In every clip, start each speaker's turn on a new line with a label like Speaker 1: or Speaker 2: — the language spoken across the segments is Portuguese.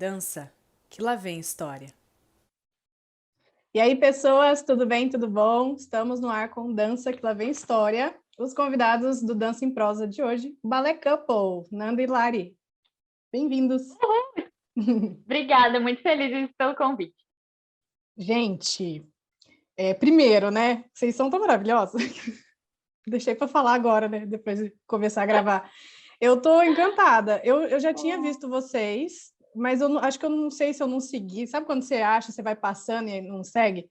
Speaker 1: Dança, que lá vem história.
Speaker 2: E aí, pessoas, tudo bem? Tudo bom? Estamos no ar com Dança, que lá vem história. Os convidados do Dança em Prosa de hoje, Ballet Couple, Nanda e Lari. Bem-vindos.
Speaker 3: Obrigada, muito feliz pelo convite.
Speaker 2: Gente, primeiro, né? Vocês são tão maravilhosos. Deixei para falar agora, né? Depois de começar a gravar. Eu tô encantada. Eu já tinha visto vocês, mas acho que eu não sei se eu não segui. Sabe quando você acha, você vai passando e não segue?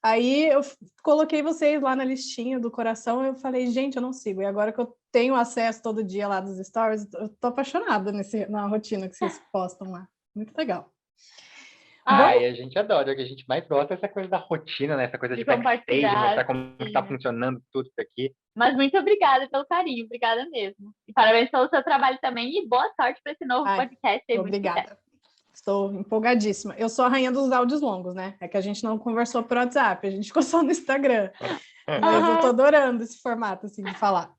Speaker 2: Aí eu coloquei vocês lá na listinha do coração e eu falei, gente, eu não sigo. E agora que eu tenho acesso todo dia lá dos stories, eu tô apaixonada na rotina que vocês postam lá. Muito legal.
Speaker 4: E a gente adora, o que a gente mais gosta é essa coisa da rotina, né? Essa coisa de backstage, mostrar como está funcionando tudo isso aqui.
Speaker 3: Mas muito obrigada pelo carinho, obrigada mesmo. E parabéns pelo seu trabalho também e boa sorte para esse novo podcast.
Speaker 2: Obrigada. Estou empolgadíssima. Eu sou a rainha dos áudios longos, né? É que a gente não conversou por WhatsApp, a gente ficou só no Instagram. Mas eu tô adorando esse formato, assim, de falar.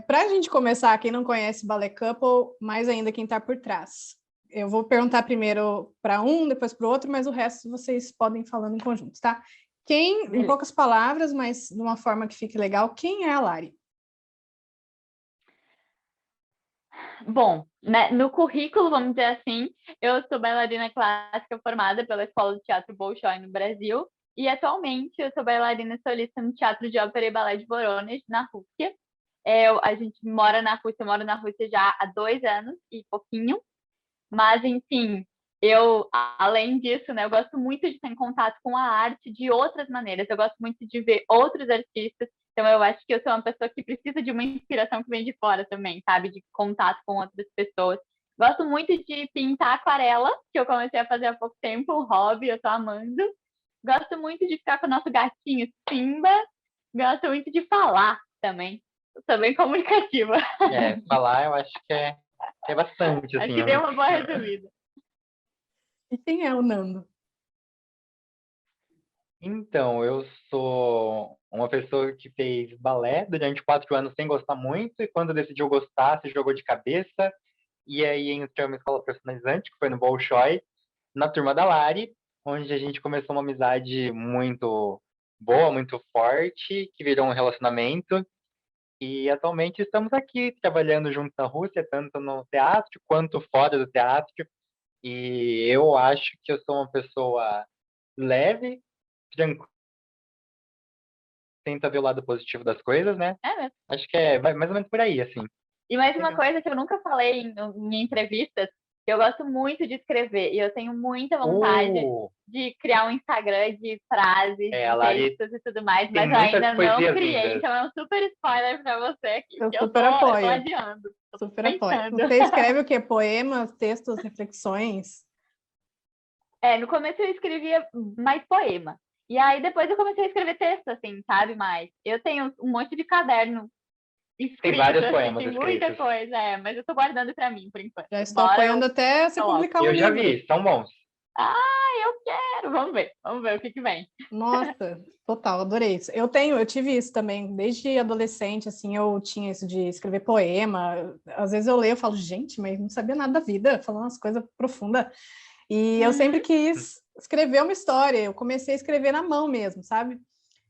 Speaker 2: Para a gente começar, quem não conhece Ballet Couple, mais ainda quem está por trás. Eu vou perguntar primeiro para um, depois para o outro, mas o resto vocês podem ir falando em conjunto, tá? Em poucas palavras, mas de uma forma que fique legal, quem é a Lari?
Speaker 3: Bom, né, no currículo, vamos dizer assim, eu sou bailarina clássica formada pela Escola de Teatro Bolshoi no Brasil e atualmente eu sou bailarina solista no Teatro de Ópera e Balé de Voronezh, na Rússia. A gente mora na Rússia, eu moro na Rússia já há 2 anos e pouquinho, mas enfim, além disso, né, eu gosto muito de estar em contato com a arte de outras maneiras, eu gosto muito de ver outros artistas. Então, eu acho que eu sou uma pessoa que precisa de uma inspiração que vem de fora também, sabe? De contato com outras pessoas. Gosto muito de pintar aquarela, que eu comecei a fazer há pouco tempo, um hobby, eu tô amando. Gosto muito de ficar com o nosso gatinho Simba. Gosto muito de falar também. Eu sou bem comunicativa.
Speaker 4: Falar eu acho que é bastante, assim.
Speaker 3: Acho que deu uma boa resumida.
Speaker 2: E quem é o Nando?
Speaker 4: Então, eu sou uma pessoa que fez balé durante 4 anos sem gostar muito, e quando decidiu gostar, se jogou de cabeça, e aí entrou em uma escola profissionalizante, que foi no Bolshoi, na turma da Lari, onde a gente começou uma amizade muito boa, muito forte, que virou um relacionamento, e atualmente estamos aqui trabalhando junto na Rússia, tanto no teatro quanto fora do teatro, e eu acho que eu sou uma pessoa leve, tranquila, tenta ver o lado positivo das coisas, né?
Speaker 3: Mesmo.
Speaker 4: Acho que vai mais ou menos por aí, assim.
Speaker 3: E mais uma coisa que eu nunca falei em entrevistas, eu gosto muito de escrever e eu tenho muita vontade de criar um Instagram de frases, de textos e tudo mais, mas eu ainda não criei, então é um super spoiler para você aqui.
Speaker 2: Eu super apoio.
Speaker 3: Eu tô adiando.
Speaker 2: Super apoio. Você escreve o quê? Poemas, textos, reflexões?
Speaker 3: No começo eu escrevia mais poema. E aí depois eu comecei a escrever texto, assim, sabe? Mas eu tenho um monte de caderno escrito,
Speaker 4: tem vários poemas
Speaker 3: tem
Speaker 4: escritos.
Speaker 3: Muita coisa, mas eu tô guardando pra mim, por enquanto.
Speaker 2: Já estou apoiando até você publicar um livro.
Speaker 4: Eu já vi, são bons.
Speaker 3: Eu quero! Vamos ver o que vem.
Speaker 2: Nossa, total, adorei isso. Eu tive isso também, desde adolescente, assim, eu tinha isso de escrever poema. Às vezes eu leio e falo, gente, mas não sabia nada da vida, falando umas coisas profundas. E eu sempre quis escrever uma história, eu comecei a escrever na mão mesmo, sabe?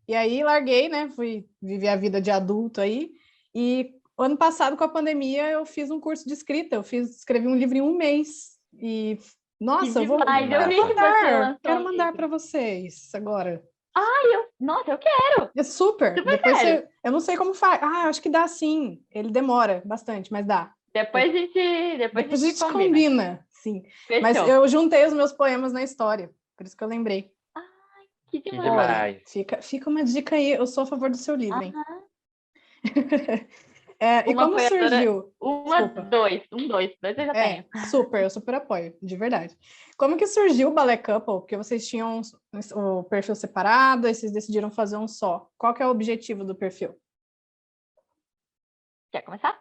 Speaker 2: E aí larguei, né? Fui viver a vida de adulto aí. E ano passado, com a pandemia, eu fiz um curso de escrita. Escrevi um livro em 1 mês. E, nossa, quero mandar para vocês agora.
Speaker 3: Nossa, eu quero!
Speaker 2: É super. Depois eu não sei como faz. Acho que dá sim. Ele demora bastante, mas dá.
Speaker 3: Depois a gente
Speaker 2: combina. Sim.
Speaker 3: Fechou.
Speaker 2: Mas eu juntei os meus poemas na história. Por isso que eu lembrei.
Speaker 3: Que demais.
Speaker 2: Fica uma dica aí. Eu sou a favor do seu livro, hein? E como surgiu?
Speaker 3: Dois eu já tenho.
Speaker 2: Eu super apoio, de verdade. Como que surgiu o Ballet Couple? Porque vocês tinham o perfil separado, e vocês decidiram fazer um só. Qual que é o objetivo do perfil?
Speaker 3: Quer começar?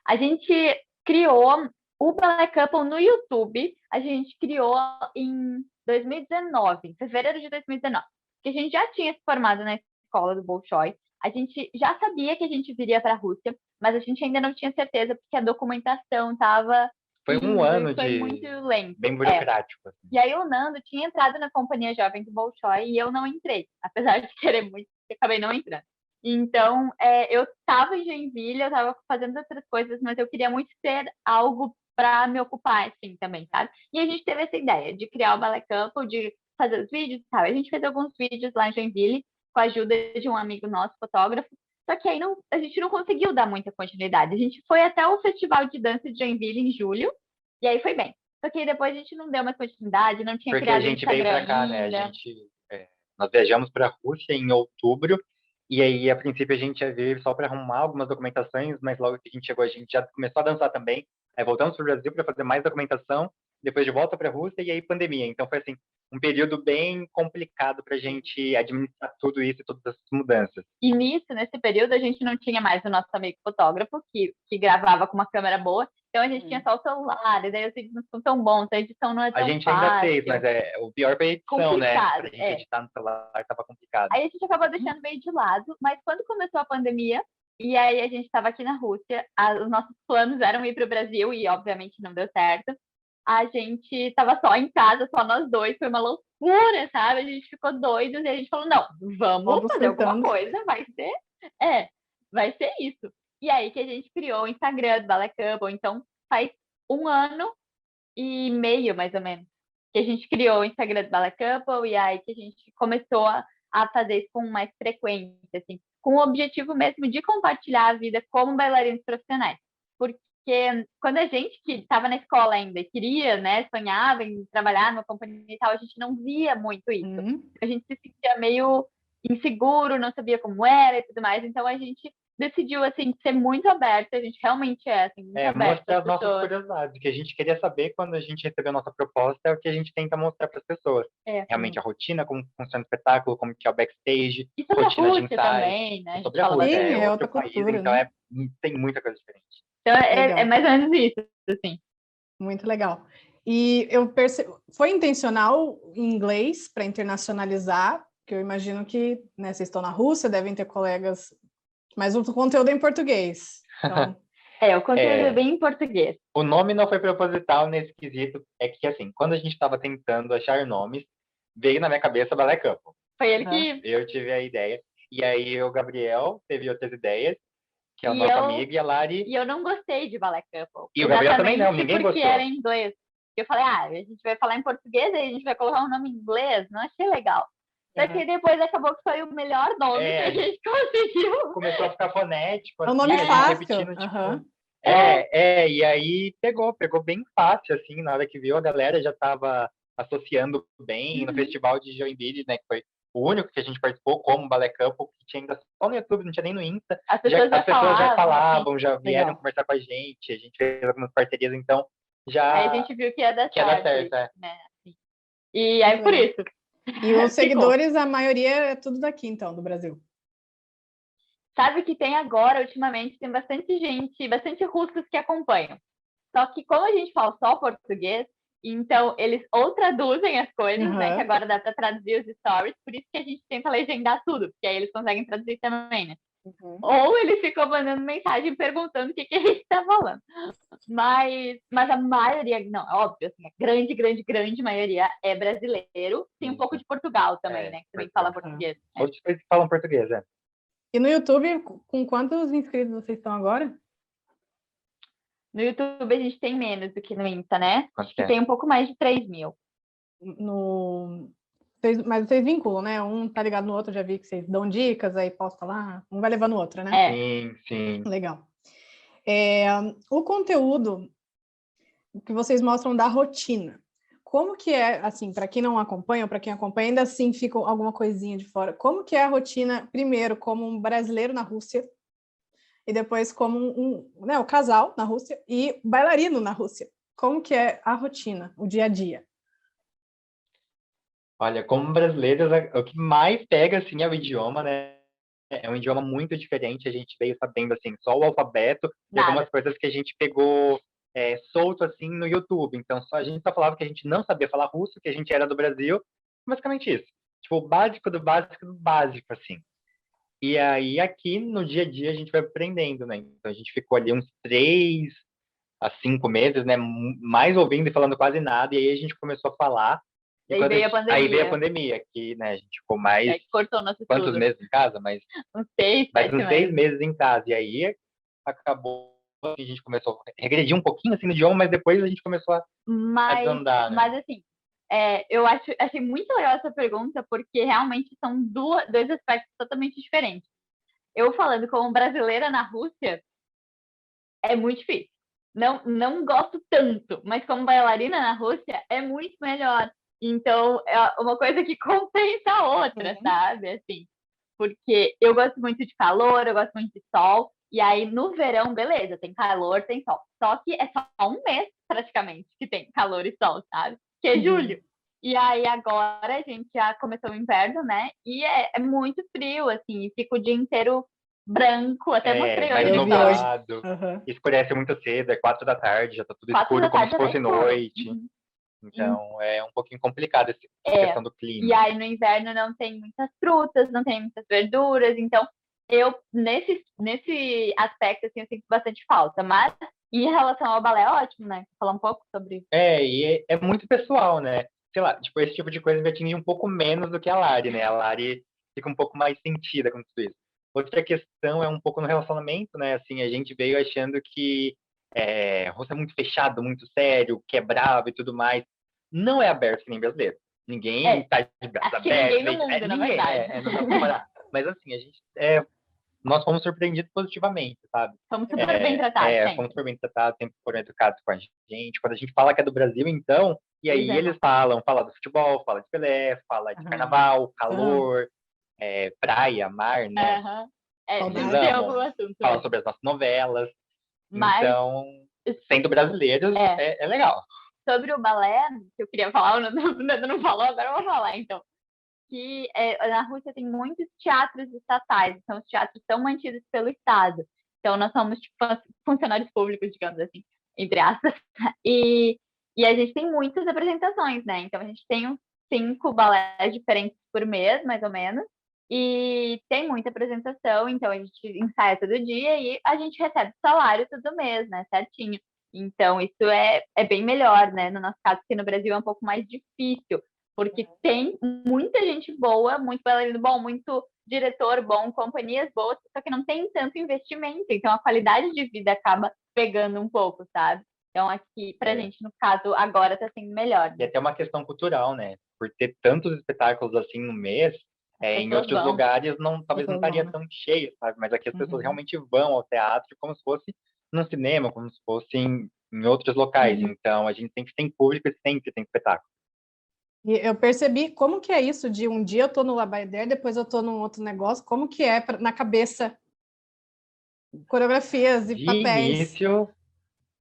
Speaker 3: A gente criou o Ballet Couple no YouTube. A gente criou em 2019, em fevereiro de 2019. Porque a gente já tinha se formado na escola do Bolshoi. A gente já sabia que a gente viria para a Rússia, mas a gente ainda não tinha certeza porque a documentação estava
Speaker 4: Foi um
Speaker 3: Isso,
Speaker 4: ano
Speaker 3: e foi
Speaker 4: de
Speaker 3: muito lento.
Speaker 4: bem burocrático, assim.
Speaker 3: E aí o Nando tinha entrado na Companhia Jovem do Bolshoi e eu não entrei, apesar de querer muito, eu acabei não entrando. Então, eu estava em Joinville, eu estava fazendo outras coisas, mas eu queria muito ter algo para me ocupar, assim, também, sabe? E a gente teve essa ideia de criar o Ballet Couple, de fazer os vídeos e tal. A gente fez alguns vídeos lá em Joinville, com a ajuda de um amigo nosso, fotógrafo, só que aí a gente não conseguiu dar muita continuidade. A gente foi até o Festival de Dança de Joinville em julho, e aí foi bem. Só que aí depois a gente não deu mais continuidade, não tinha
Speaker 4: Porque a
Speaker 3: criado o
Speaker 4: gente veio
Speaker 3: Instagram
Speaker 4: para cá, né?
Speaker 3: ainda.
Speaker 4: Nós viajamos para a Rússia em outubro, e aí, a princípio, a gente ia vir só para arrumar algumas documentações, mas logo que a gente chegou, a gente já começou a dançar também. Aí voltamos para o Brasil para fazer mais documentação, depois de volta para a Rússia, e aí pandemia. Então foi assim, um período bem complicado para a gente administrar tudo isso e todas essas mudanças.
Speaker 3: E nesse período, a gente não tinha mais o nosso amigo fotógrafo, que gravava com uma câmera boa, então a gente tinha só o celular, e daí os vídeos não são tão bons, a edição não é tão
Speaker 4: A gente
Speaker 3: fácil.
Speaker 4: ainda fez, mas o pior foi a edição, né?
Speaker 3: Complicado,
Speaker 4: Pra gente editar no celular estava complicado.
Speaker 3: Aí a gente acabou deixando meio de lado, mas quando começou a pandemia, e aí a gente estava aqui na Rússia, os nossos planos eram ir para o Brasil, e obviamente não deu certo. A gente estava só em casa, só nós dois, foi uma loucura, sabe? A gente ficou doido e a gente falou, não, vamos fazer alguma coisa, vai ser isso. E aí que a gente criou o Instagram do Ballet Couple, então faz 1 ano e meio, mais ou menos, que a gente criou o Instagram do Ballet Couple e aí que a gente começou a fazer isso com mais frequência, assim, com o objetivo mesmo de compartilhar a vida como bailarinos profissionais. Porque quando a gente que estava na escola ainda e queria, né, sonhava em trabalhar numa companhia e tal, a gente não via muito isso. A gente se sentia meio inseguro, não sabia como era e tudo mais, então a gente decidiu, assim, ser muito aberto, a gente realmente assim, muito aberto.
Speaker 4: Mostrar as nossas curiosidades, o que a gente queria saber quando a gente recebeu a nossa proposta é o que a gente tenta mostrar para as pessoas. Realmente a rotina, como funciona o espetáculo, como que é o backstage,
Speaker 3: e sobre
Speaker 4: rotina
Speaker 3: a
Speaker 4: de
Speaker 3: Rússia
Speaker 4: ensaio,
Speaker 3: também, né?
Speaker 4: sobre a Rússia,
Speaker 2: é
Speaker 4: outro
Speaker 2: outra
Speaker 4: país,
Speaker 2: cultura,
Speaker 4: então
Speaker 2: né?
Speaker 4: tem muita coisa diferente.
Speaker 3: Então é mais ou menos isso, assim.
Speaker 2: Muito legal. E eu percebo, foi intencional em inglês para internacionalizar, que eu imagino que, né, vocês estão na Rússia, devem ter colegas, mas o conteúdo é em português. Então...
Speaker 3: o conteúdo é bem em português.
Speaker 4: O nome não foi proposital nesse quesito, é que assim, quando a gente estava tentando achar nomes, veio na minha cabeça Ballet Couple.
Speaker 3: Foi ele que...
Speaker 4: Eu tive a ideia, e aí o Gabriel teve outras ideias, que é o nosso amigo, e a Lari...
Speaker 3: E eu não gostei de Ballet Couple.
Speaker 4: E o Gabriel também não, ninguém gostou.
Speaker 3: Porque era em inglês. Eu falei, a gente vai falar em português, aí a gente vai colocar um nome em inglês, não achei legal. Só que depois acabou que foi o melhor nome que a gente conseguiu.
Speaker 4: Começou a ficar fonético.
Speaker 2: É um nome fácil.
Speaker 4: E aí pegou bem fácil, assim, na hora que viu, a galera já estava associando bem no Festival de Joinville, né, que foi o único que a gente participou como Ballet Couple, que tinha ainda só no YouTube, não tinha nem no Insta.
Speaker 3: As pessoas já falavam,
Speaker 4: já vieram conversar com a gente fez algumas parcerias, então já...
Speaker 3: Aí a gente viu que ia dar certo. Né? E aí por isso.
Speaker 2: E os seguidores, a maioria é tudo daqui, então, do Brasil.
Speaker 3: Sabe que tem agora, ultimamente, tem bastante gente, bastante russos que acompanham. Só que como a gente fala só português, então eles ou traduzem as coisas, né? Que agora dá para traduzir os stories, por isso que a gente tenta legendar tudo, porque aí eles conseguem traduzir também, né? Ou eles ficam mandando mensagem perguntando o que a gente está falando. Mas a maioria, não, é óbvio, assim, a grande maioria é brasileiro. Tem um pouco de Portugal também, né? Que também fala português.
Speaker 4: Outros países falam português,
Speaker 2: E no YouTube, com quantos inscritos vocês estão agora?
Speaker 3: No YouTube a gente tem menos do que no Insta, né? Acho que tem um pouco mais de 3 mil.
Speaker 2: Mas vocês vinculam, né? Um tá ligado no outro, já vi que vocês dão dicas, aí posta lá, um vai levando o outro, né?
Speaker 4: Sim.
Speaker 2: Legal. O conteúdo que vocês mostram da rotina, como que é, assim, para quem não acompanha, ou para quem acompanha, ainda assim fica alguma coisinha de fora, como que é a rotina, primeiro, como um brasileiro na Rússia, e depois como o casal na Rússia e bailarino na Rússia? Como que é a rotina, o dia a dia?
Speaker 4: Olha, como brasileiros, o que mais pega, assim, é o idioma, né? É um idioma muito diferente, a gente veio sabendo, assim, só o alfabeto e algumas coisas que a gente pegou solto, assim, no YouTube. Então, a gente só falava que a gente não sabia falar russo, que a gente era do Brasil, basicamente isso. Tipo, o básico do básico do básico, assim. E aí, aqui, no dia a dia, a gente vai aprendendo, né? Então, a gente ficou ali uns 3 há 5 meses, né? Mais ouvindo e falando quase nada, e aí a gente começou a falar. E
Speaker 3: Aí veio a
Speaker 4: aí veio a
Speaker 3: pandemia.
Speaker 4: pandemia, que, né, a gente ficou mais
Speaker 3: Que cortou nosso
Speaker 4: quantos
Speaker 3: estudo.
Speaker 4: meses em casa? Mas
Speaker 3: Uns 6,
Speaker 4: mais
Speaker 3: 7
Speaker 4: uns 6
Speaker 3: meses.
Speaker 4: meses em casa. E aí acabou, a gente começou a regredir um pouquinho assim no idioma, mas depois a gente começou a desandar, né?
Speaker 3: Mas assim, eu achei muito legal essa pergunta, porque realmente são dois aspectos totalmente diferentes. Eu falando como brasileira na Rússia, é muito difícil. Não gosto tanto, mas como bailarina na Rússia, é muito melhor. Então, é uma coisa que compensa a outra, sabe? Assim, porque eu gosto muito de calor, eu gosto muito de sol, e aí no verão, beleza, tem calor, tem sol. Só que é só um mês, praticamente, que tem calor e sol, sabe? Que é julho. E aí agora a gente já começou o inverno, né? E é muito frio, assim, e fica o dia inteiro branco, até mostrei
Speaker 4: mais
Speaker 3: hoje.
Speaker 4: nublado,
Speaker 2: Uhum.
Speaker 4: escurece muito cedo, é 4 da tarde, já tá tudo
Speaker 3: 4
Speaker 4: escuro
Speaker 3: da
Speaker 4: como
Speaker 3: tarde
Speaker 4: se
Speaker 3: já tá
Speaker 4: fosse
Speaker 3: escuro.
Speaker 4: noite.
Speaker 3: Uhum.
Speaker 4: Então é um pouquinho complicado essa questão do
Speaker 3: E
Speaker 4: clima.
Speaker 3: aí no inverno não tem muitas frutas, não tem muitas verduras, então eu nesse aspecto assim eu sinto bastante falta, mas em relação ao balé é ótimo, né? Falar um pouco sobre.
Speaker 4: E é muito pessoal, né? Sei lá, tipo, esse tipo de coisa me atinge um pouco menos do que a Lari, né? A Lari fica um pouco mais sentida com tudo isso. Outra questão é um pouco no relacionamento, né? Assim, a gente veio achando que Rússia é muito fechado, muito sério, que é bravo e tudo mais. Não é aberto que nem brasileiro. Ninguém tá de braços
Speaker 3: Acho que
Speaker 4: abertos.
Speaker 3: ninguém no mundo, na
Speaker 4: Ninguém,
Speaker 3: verdade.
Speaker 4: não dá pra comparar. Mas assim, nós fomos surpreendidos positivamente, sabe?
Speaker 3: Fomos super bem tratados, sempre.
Speaker 4: Fomos super bem tratados, sempre foram educados com a gente. Quando a gente fala que é do Brasil, então, e aí eles fala do futebol, fala de Pelé, fala de carnaval, calor, praia, mar, né?
Speaker 3: Eles têm algum assunto.
Speaker 4: Falam sobre as nossas novelas.
Speaker 3: Mas,
Speaker 4: então, sendo brasileiros, é legal.
Speaker 3: Sobre o balé, que eu queria falar, o Nando não falou, agora eu vou falar, então. Que na Rússia tem muitos teatros estatais, então os teatros são mantidos pelo Estado. Então nós somos tipo, funcionários públicos, digamos assim, entre aspas. E a gente tem muitas apresentações, né? Então a gente tem uns 5 balés diferentes por mês, mais ou menos. E tem muita apresentação, então a gente ensaia todo dia e a gente recebe salário todo mês, né? Certinho. Então isso é bem melhor, né? No nosso caso, que no Brasil é um pouco mais difícil porque tem muita gente boa, muito bailarino bom, muito diretor bom, companhias boas, só que não tem tanto investimento, então a qualidade de vida acaba pegando um pouco, sabe? Então aqui, pra gente, no caso, agora tá sendo melhor. Né?
Speaker 4: E até uma questão cultural, né? Por ter tantos espetáculos assim no mês, em outros lugares talvez não estaria tão cheio, sabe? Mas aqui as pessoas realmente vão ao teatro como se fosse num cinema, como se fosse em outros locais. Então a gente sempre tem público e sempre tem espetáculo.
Speaker 2: E eu percebi como que é isso de um dia eu tô no Labaider, depois eu tô num outro negócio, como que é na cabeça coreografias e papéis.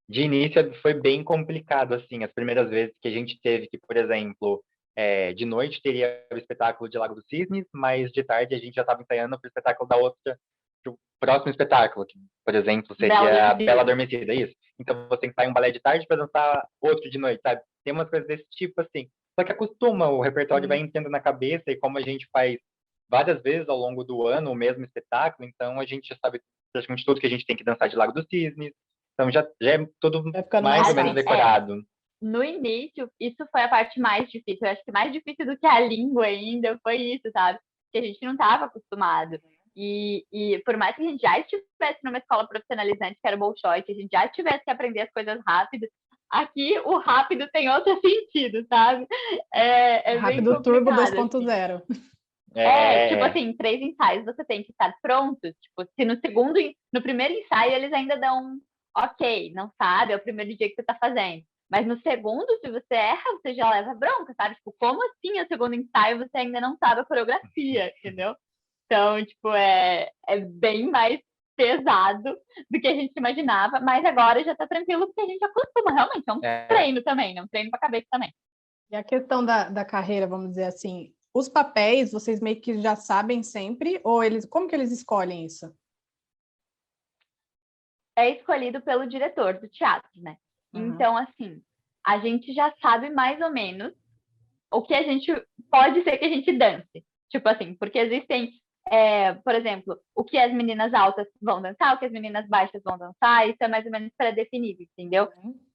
Speaker 4: De início foi bem complicado, assim, as primeiras vezes que a gente teve que, por exemplo, de noite teria o espetáculo de Lago dos Cisnes, mas de tarde a gente já estava ensaiando para o espetáculo pro próximo espetáculo, que, por exemplo, seria a Bela Adormecida, isso. Então você ensaia um balé de tarde para dançar outro de noite, sabe? Tem umas coisas desse tipo, assim. Só que acostuma, o repertório vai entrando na cabeça, e como a gente faz várias vezes ao longo do ano o mesmo espetáculo, então a gente já sabe praticamente tudo que a gente tem que dançar de Lago dos Cisnes. Então já é tudo mais ou menos decorado.
Speaker 3: No início, isso foi a parte mais difícil. Eu acho que mais difícil do que a língua ainda foi isso, sabe? Que a gente não estava acostumado. E por mais que a gente já estivesse numa escola profissionalizante, que era o Bolshoi, que a gente já tivesse que aprender as coisas rápido, aqui o rápido tem outro sentido, sabe? É
Speaker 2: rápido
Speaker 3: bem
Speaker 2: Turbo 2.0.
Speaker 3: Tipo assim, 3 ensaios você tem que estar pronto. Tipo, se no primeiro ensaio eles ainda dão ok, não sabe, é o primeiro dia que você tá fazendo. Mas no segundo, se você erra, você já leva bronca, sabe? Tipo, como assim o segundo ensaio você ainda não sabe a coreografia, entendeu? Então, tipo, é bem mais pesado do que a gente imaginava, mas agora já tá tranquilo porque a gente acostuma, realmente, é um treino também, né? Um treino pra cabeça também.
Speaker 2: E a questão da carreira, vamos dizer assim, os papéis, vocês meio que já sabem sempre, ou como que eles escolhem isso?
Speaker 3: É escolhido pelo diretor do teatro, né? Então, assim, a gente já sabe mais ou menos o que a gente pode ser que a gente dance. Tipo assim, porque existem por exemplo, o que as meninas altas vão dançar, o que as meninas baixas vão dançar, isso é mais ou menos pré-definido, entendeu?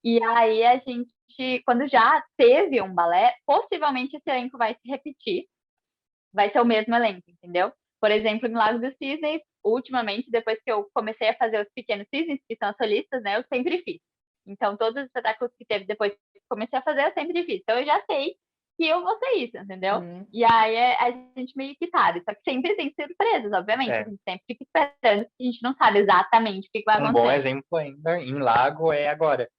Speaker 3: E aí a gente, quando já teve um balé, possivelmente esse elenco vai se repetir, vai ser o mesmo elenco, entendeu? Por exemplo, em Lago dos Cisnes, ultimamente, depois que eu comecei a fazer os Pequenos Cisnes, que são as solistas, né, eu sempre fiz. Então, todos os espetáculos que teve depois que comecei a fazer, eu sempre fiz. Então, eu já sei que eu vou ser isso, entendeu? E aí a gente meio que sabe. Só que sempre tem surpresas, obviamente. A gente sempre fica esperando, a gente não sabe exatamente o que vai acontecer.
Speaker 4: Um bom exemplo ainda em Lago é agora.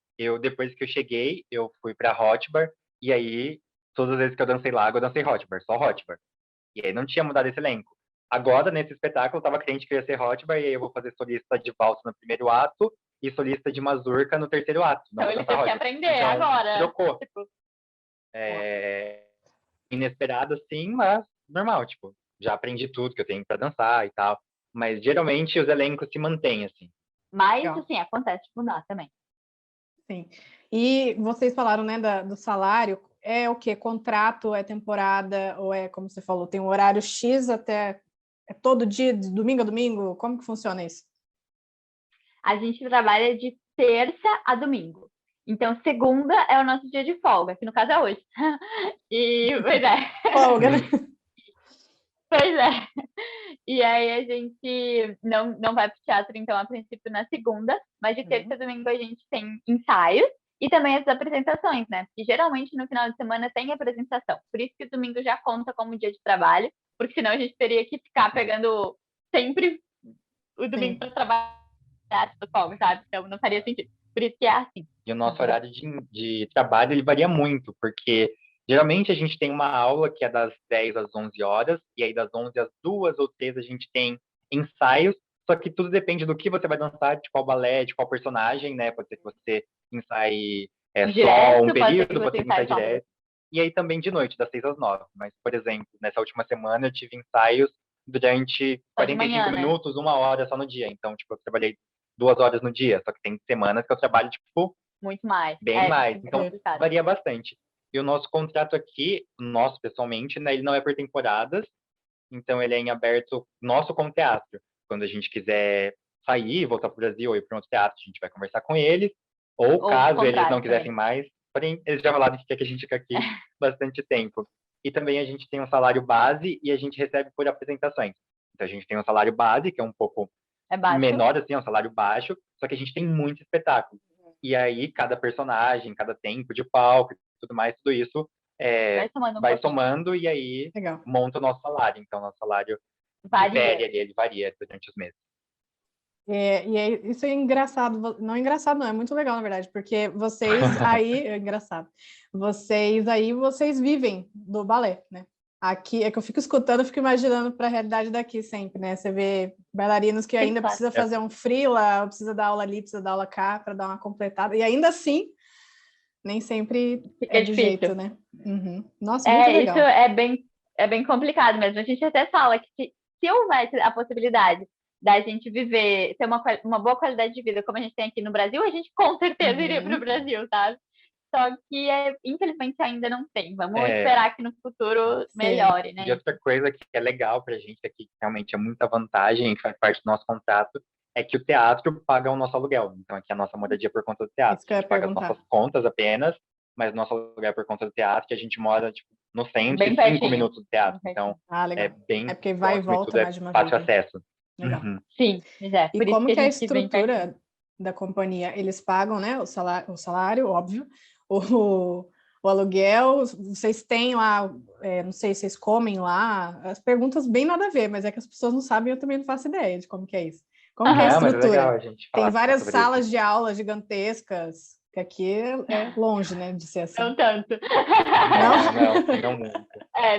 Speaker 4: Depois que eu cheguei, eu fui pra Hotbar, e aí, todas as vezes que eu dancei Lago, eu dancei Hotbar, só Hotbar. E aí não tinha mudado esse elenco. Agora, nesse espetáculo, eu tava crente que eu ia ser Hotbar, e aí eu vou fazer solista de valsa no primeiro ato e solista de mazurca no terceiro ato.
Speaker 3: Não então ele teve que aprender
Speaker 4: então,
Speaker 3: agora.
Speaker 4: Trocou. Inesperado, sim, mas normal, tipo, já aprendi tudo que eu tenho pra dançar e tal. Mas geralmente os elencos se mantêm, assim.
Speaker 3: Mas, assim, acontece de mudar também.
Speaker 2: Sim. E vocês falaram, né, do salário. É o quê? Contrato, é temporada, ou é, como você falou, tem um horário X até... É todo dia, de domingo a domingo? Como que funciona isso?
Speaker 3: A gente trabalha de terça a domingo. Então, segunda é o nosso dia de folga, que no caso é hoje. E, pois é.
Speaker 2: Folga, né?
Speaker 3: Pois é. E aí a gente não vai para o teatro, então, a princípio, na segunda, mas de terça a domingo a gente tem ensaios e também as apresentações, né? Porque geralmente no final de semana tem apresentação. Por isso que o domingo já conta como dia de trabalho, porque senão a gente teria que ficar pegando sempre o domingo para trabalhar do folga, sabe? Então não faria sentido. Por isso que é assim.
Speaker 4: E o nosso horário de trabalho, ele varia muito, porque geralmente a gente tem uma aula que é das 10 às 11 horas, e aí das 11 às 2 ou 3 a gente tem ensaios, só que tudo depende do que você vai dançar, de qual balé, de qual personagem, né? Pode ser que você ensaie só um período, pode ser que ensaie direto. E aí também de noite, das 6 às 9. Mas, por exemplo, nessa última semana eu tive ensaios durante 45 minutos, 1 hora só no dia. Então, tipo, eu trabalhei 2 horas no dia, só que tem semanas que eu trabalho, tipo,
Speaker 3: muito mais.
Speaker 4: Bem mais. Então, varia bastante. E o nosso contrato aqui, nosso pessoalmente, né, ele não é por temporadas, então ele é em aberto nosso com o teatro. Quando a gente quiser sair, voltar para o Brasil ou ir para outro teatro, a gente vai conversar com eles, ou caso eles não quisessem mais, porém, eles já falaram que quer que a gente fique aqui bastante tempo. E também a gente tem um salário base e a gente recebe por apresentações. Então a gente tem um salário base, que é um pouco menor, assim, é um salário baixo, só que a gente tem muito espetáculo. E aí, cada personagem, cada tempo de palco, tudo mais, tudo isso vai somando e aí monta o nosso salário. Então, nosso salário ele varia durante os meses.
Speaker 2: Isso é engraçado, não é engraçado, não, é muito legal, na verdade, porque vocês aí, vocês vivem do balé, né? Aqui é que eu fico escutando, eu fico imaginando para a realidade daqui sempre, né? Você vê bailarinos que ainda precisa fazer um freela, precisa dar aula ali, precisa dar aula cá, para dar uma completada, e ainda assim, nem sempre
Speaker 3: fica
Speaker 2: do
Speaker 3: difícil.
Speaker 2: Jeito, né? Nossa, muito legal.
Speaker 3: Isso é bem complicado mesmo. A gente até fala que se houvesse a possibilidade da gente viver, ter uma boa qualidade de vida como a gente tem aqui no Brasil, a gente com certeza iria para o Brasil, sabe? Só que, infelizmente, ainda não tem. Vamos esperar que no futuro melhore, né?
Speaker 4: E outra coisa que é legal pra gente aqui, que realmente é muita vantagem, que faz parte do nosso contrato, é que o teatro paga o nosso aluguel. Então, aqui é a nossa moradia por conta do teatro. A gente paga as nossas contas apenas, mas nosso aluguel é por conta do teatro, que a gente mora, tipo, no centro, 5 minutos do teatro. Então, é bem...
Speaker 2: É porque vai e volta mais de uma
Speaker 4: vez. Fácil acesso.
Speaker 2: Legal.
Speaker 3: Sim,
Speaker 2: E como que é a estrutura da companhia? Eles pagam, né, o salário, óbvio, o aluguel, vocês têm lá, não sei, vocês comem lá, as perguntas bem nada a ver, mas é que as pessoas não sabem, eu também não faço ideia de como que é isso. Como que é a estrutura?
Speaker 4: Mas é legal a gente falar.
Speaker 2: Tem várias salas de aula gigantescas, que aqui é longe, né, de ser assim.
Speaker 3: Não tanto.
Speaker 4: Não muito.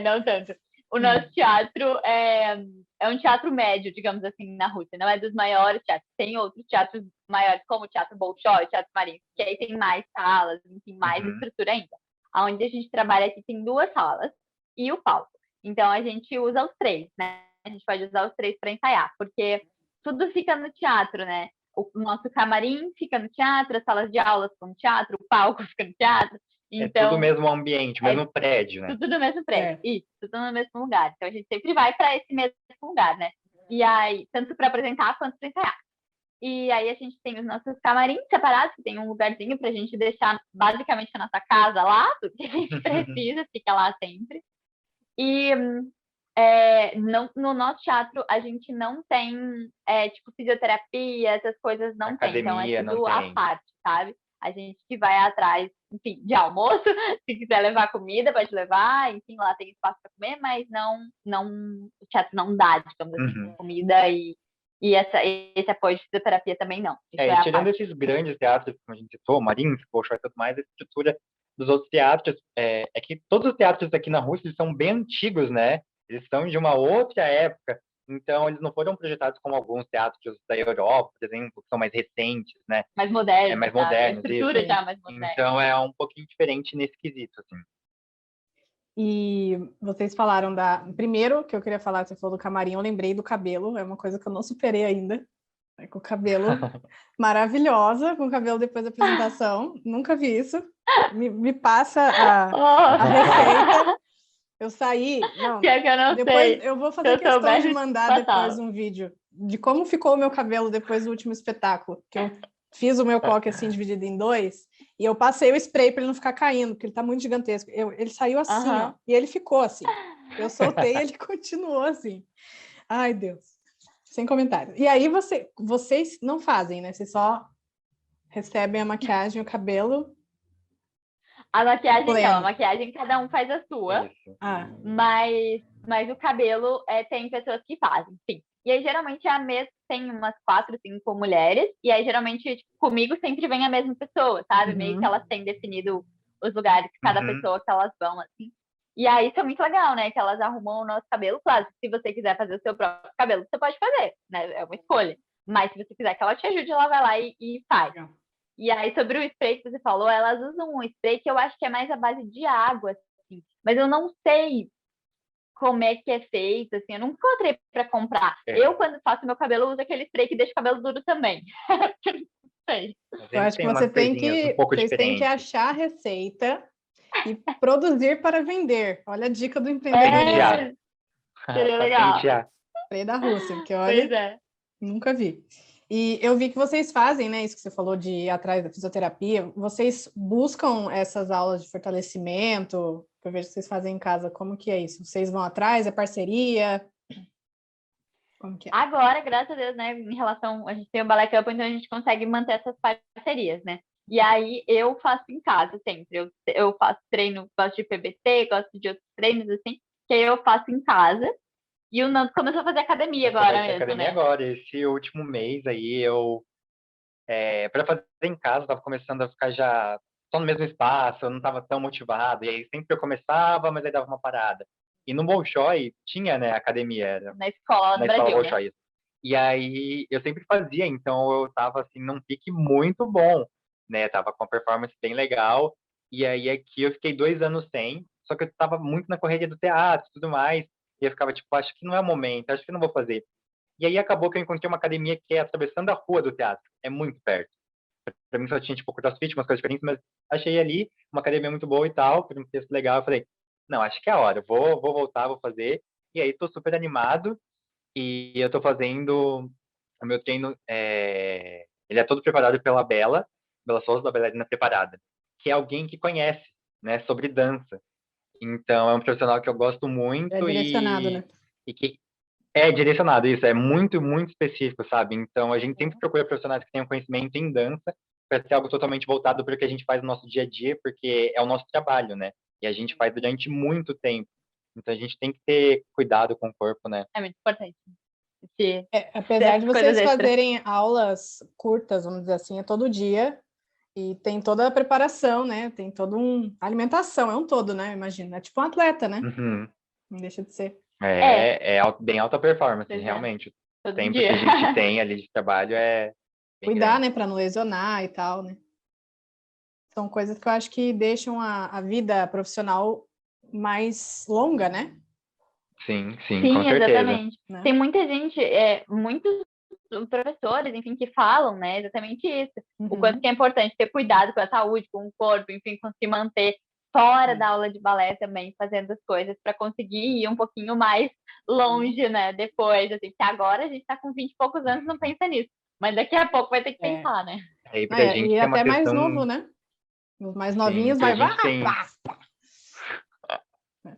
Speaker 3: Não tanto. O nosso teatro é um teatro médio, digamos assim, na Rússia. Não é dos maiores teatros. Tem outros teatros maiores, como o Teatro Bolshoi, o Teatro Marinho, que aí tem mais salas, tem mais estrutura ainda. Onde a gente trabalha aqui tem 2 salas e o palco. Então, a gente usa os 3, né? A gente pode usar os 3 para ensaiar, porque tudo fica no teatro, né? O nosso camarim fica no teatro, as salas de aulas ficam no teatro, o palco fica no teatro.
Speaker 4: É tudo
Speaker 3: Então,
Speaker 4: o mesmo ambiente, mesmo prédio, né?
Speaker 3: tudo no mesmo prédio.
Speaker 2: É.
Speaker 3: Isso, tudo no mesmo lugar. Então a gente sempre vai para esse mesmo lugar, né? E aí, tanto para apresentar quanto para ensaiar. E aí a gente tem os nossos camarins separados, que tem um lugarzinho pra gente deixar basicamente a nossa casa lá, tudo que a gente precisa, fica lá sempre. E no nosso teatro a gente não tem, tipo, fisioterapia, essas coisas não tem. Então é
Speaker 4: Academia não
Speaker 3: tudo à
Speaker 4: tem.
Speaker 3: parte, sabe? A gente que vai atrás, enfim, de almoço, se quiser levar comida, pode levar, enfim, lá tem espaço para comer, mas o teatro não dá, digamos assim, comida e esse apoio de fisioterapia também não. Isso
Speaker 4: E
Speaker 3: a
Speaker 4: tirando
Speaker 3: parte.
Speaker 4: esses grandes teatros, como a gente citou, Marins, Bolshoi e tudo mais, a estrutura dos outros teatros é que todos os teatros aqui na Rússia são bem antigos, né? Eles são de uma outra época, então eles não foram projetados como alguns teatros da Europa, por exemplo, que são mais recentes, né?
Speaker 3: Mais modernos,
Speaker 4: Mais
Speaker 3: sabe?
Speaker 4: modernos,
Speaker 3: A estrutura
Speaker 4: isso.
Speaker 3: já é mais moderna.
Speaker 4: Então é um pouquinho diferente nesse quesito, assim.
Speaker 2: E vocês falaram Primeiro, que eu queria falar, você falou do camarim, eu lembrei do cabelo, é uma coisa que eu não superei ainda. Com o cabelo maravilhosa, com o cabelo depois da apresentação. Nunca vi isso. Me passa a receita. Eu saí. Não,
Speaker 3: Pior que eu não
Speaker 2: depois
Speaker 3: sei.
Speaker 2: eu vou
Speaker 3: Se
Speaker 2: fazer
Speaker 3: eu
Speaker 2: questão
Speaker 3: soubesse,
Speaker 2: de mandar
Speaker 3: passava.
Speaker 2: depois um vídeo de como ficou o meu cabelo depois do último espetáculo. Que eu fiz o meu coque assim, dividido em dois, e eu passei o spray para ele não ficar caindo, porque ele tá muito gigantesco. Ele saiu assim, ó, e ele ficou assim. Eu soltei e ele continuou assim. Ai, Deus. Sem comentários. E aí vocês não fazem, né? Vocês só recebem a maquiagem, o cabelo.
Speaker 3: A maquiagem
Speaker 2: pleno.
Speaker 3: não, a maquiagem cada um faz a sua.
Speaker 4: Isso.
Speaker 3: Mas o cabelo tem pessoas que fazem, sim. E aí, geralmente, a mesa tem umas 4, 5 mulheres, e aí, geralmente, tipo, comigo sempre vem a mesma pessoa, sabe? Meio que elas têm definido os lugares, cada pessoa que elas vão, assim. E aí, isso é muito legal, né? Que elas arrumam o nosso cabelo. Claro, se você quiser fazer o seu próprio cabelo, você pode fazer, né? É uma escolha. Mas se você quiser que ela te ajude, ela vai lá e faz. E aí, sobre o spray que você falou, elas usam um spray que eu acho que é mais à base de água, assim. Mas eu não sei como é que é feito, assim, eu nunca encontrei para comprar. Eu, quando faço meu cabelo, uso aquele spray que deixa o cabelo duro também. Não sei.
Speaker 2: Eu acho que vocês têm que achar a receita e produzir para vender. Olha a dica do empreendedorismo.
Speaker 3: Seria legal.
Speaker 2: Spray da Rússia, porque olha, nunca vi. E eu vi que vocês fazem, né, isso que você falou de ir atrás da fisioterapia, vocês buscam essas aulas de fortalecimento, que eu vejo que vocês fazem em casa, como que é isso? Vocês vão atrás, é parceria? Como que é?
Speaker 3: Agora, graças a Deus, né, em relação, a gente tem o Ballet Camp, então a gente consegue manter essas parcerias, né? E aí eu faço em casa sempre, eu faço treino, gosto de PBT, gosto de outros treinos, assim, que aí eu faço em casa. E o Nando começou a fazer academia agora mesmo,
Speaker 4: academia
Speaker 3: né?
Speaker 4: agora, esse último mês aí, para fazer em casa, eu tava começando a ficar já só no mesmo espaço, eu não tava tão motivado, e aí sempre eu começava, mas aí dava uma parada. E no Bolshoi tinha, né, academia.
Speaker 3: Na escola do Brasil,
Speaker 4: Bolshoi.
Speaker 3: né?
Speaker 4: E aí eu sempre fazia, então eu tava assim num pique muito bom, né? Tava com uma performance bem legal. E aí aqui eu fiquei 2 anos sem, só que eu tava muito na correria do teatro e tudo mais. E eu ficava tipo, acho que não é o momento, acho que não vou fazer. E aí acabou que eu encontrei uma academia que é atravessando a rua do teatro, é muito perto. Pra mim só tinha tipo CrossFit, umas coisas diferentes, mas achei ali uma academia muito boa e tal, por um texto legal. Eu falei, não, acho que é a hora, vou voltar, vou fazer. E aí tô super animado. E eu tô fazendo o meu treino, ele é todo preparado pela Bela Souza, da Bailarina Preparada, que é alguém que conhece, né, sobre dança. Então, é um profissional que eu gosto muito
Speaker 2: É direcionado, né?
Speaker 4: E que é direcionado, isso, é muito, muito específico, sabe? Então, a gente sempre procura profissionais que tenham conhecimento em dança para ser algo totalmente voltado para o que a gente faz no nosso dia a dia, porque é o nosso trabalho, né? E a gente faz durante muito tempo. Então, a gente tem que ter cuidado com o corpo, né?
Speaker 3: É muito importante.
Speaker 2: Apesar de vocês fazerem aulas curtas, vamos dizer assim, é todo dia, e tem toda a preparação, né? Tem toda alimentação, é um todo, né? Imagina, é tipo um atleta, né? Não deixa de ser.
Speaker 4: É bem alta performance, realmente. O tempo que a gente tem ali de trabalho é bem
Speaker 2: cuidar,
Speaker 4: grande.
Speaker 2: né? Para não lesionar e tal, né? São coisas que eu acho que deixam a vida profissional mais longa, né?
Speaker 4: Sim, com certeza.
Speaker 3: Exatamente. Né? Tem muita gente, muitos professores autores, enfim, que falam, né, exatamente isso. O quanto que é importante ter cuidado com a saúde, com o corpo, enfim, com se manter fora da aula de balé também, fazendo as coisas para conseguir ir um pouquinho mais longe, né, depois, assim, porque agora a gente tá com 20 e poucos anos e não pensa nisso, mas daqui a pouco vai ter que pensar, né?
Speaker 4: Aí pra gente
Speaker 2: E
Speaker 4: tem uma
Speaker 2: até mais
Speaker 4: questão...
Speaker 2: novo, né? Os mais
Speaker 4: Sim,
Speaker 2: novinhos
Speaker 4: pra
Speaker 2: vai...
Speaker 4: gente tem...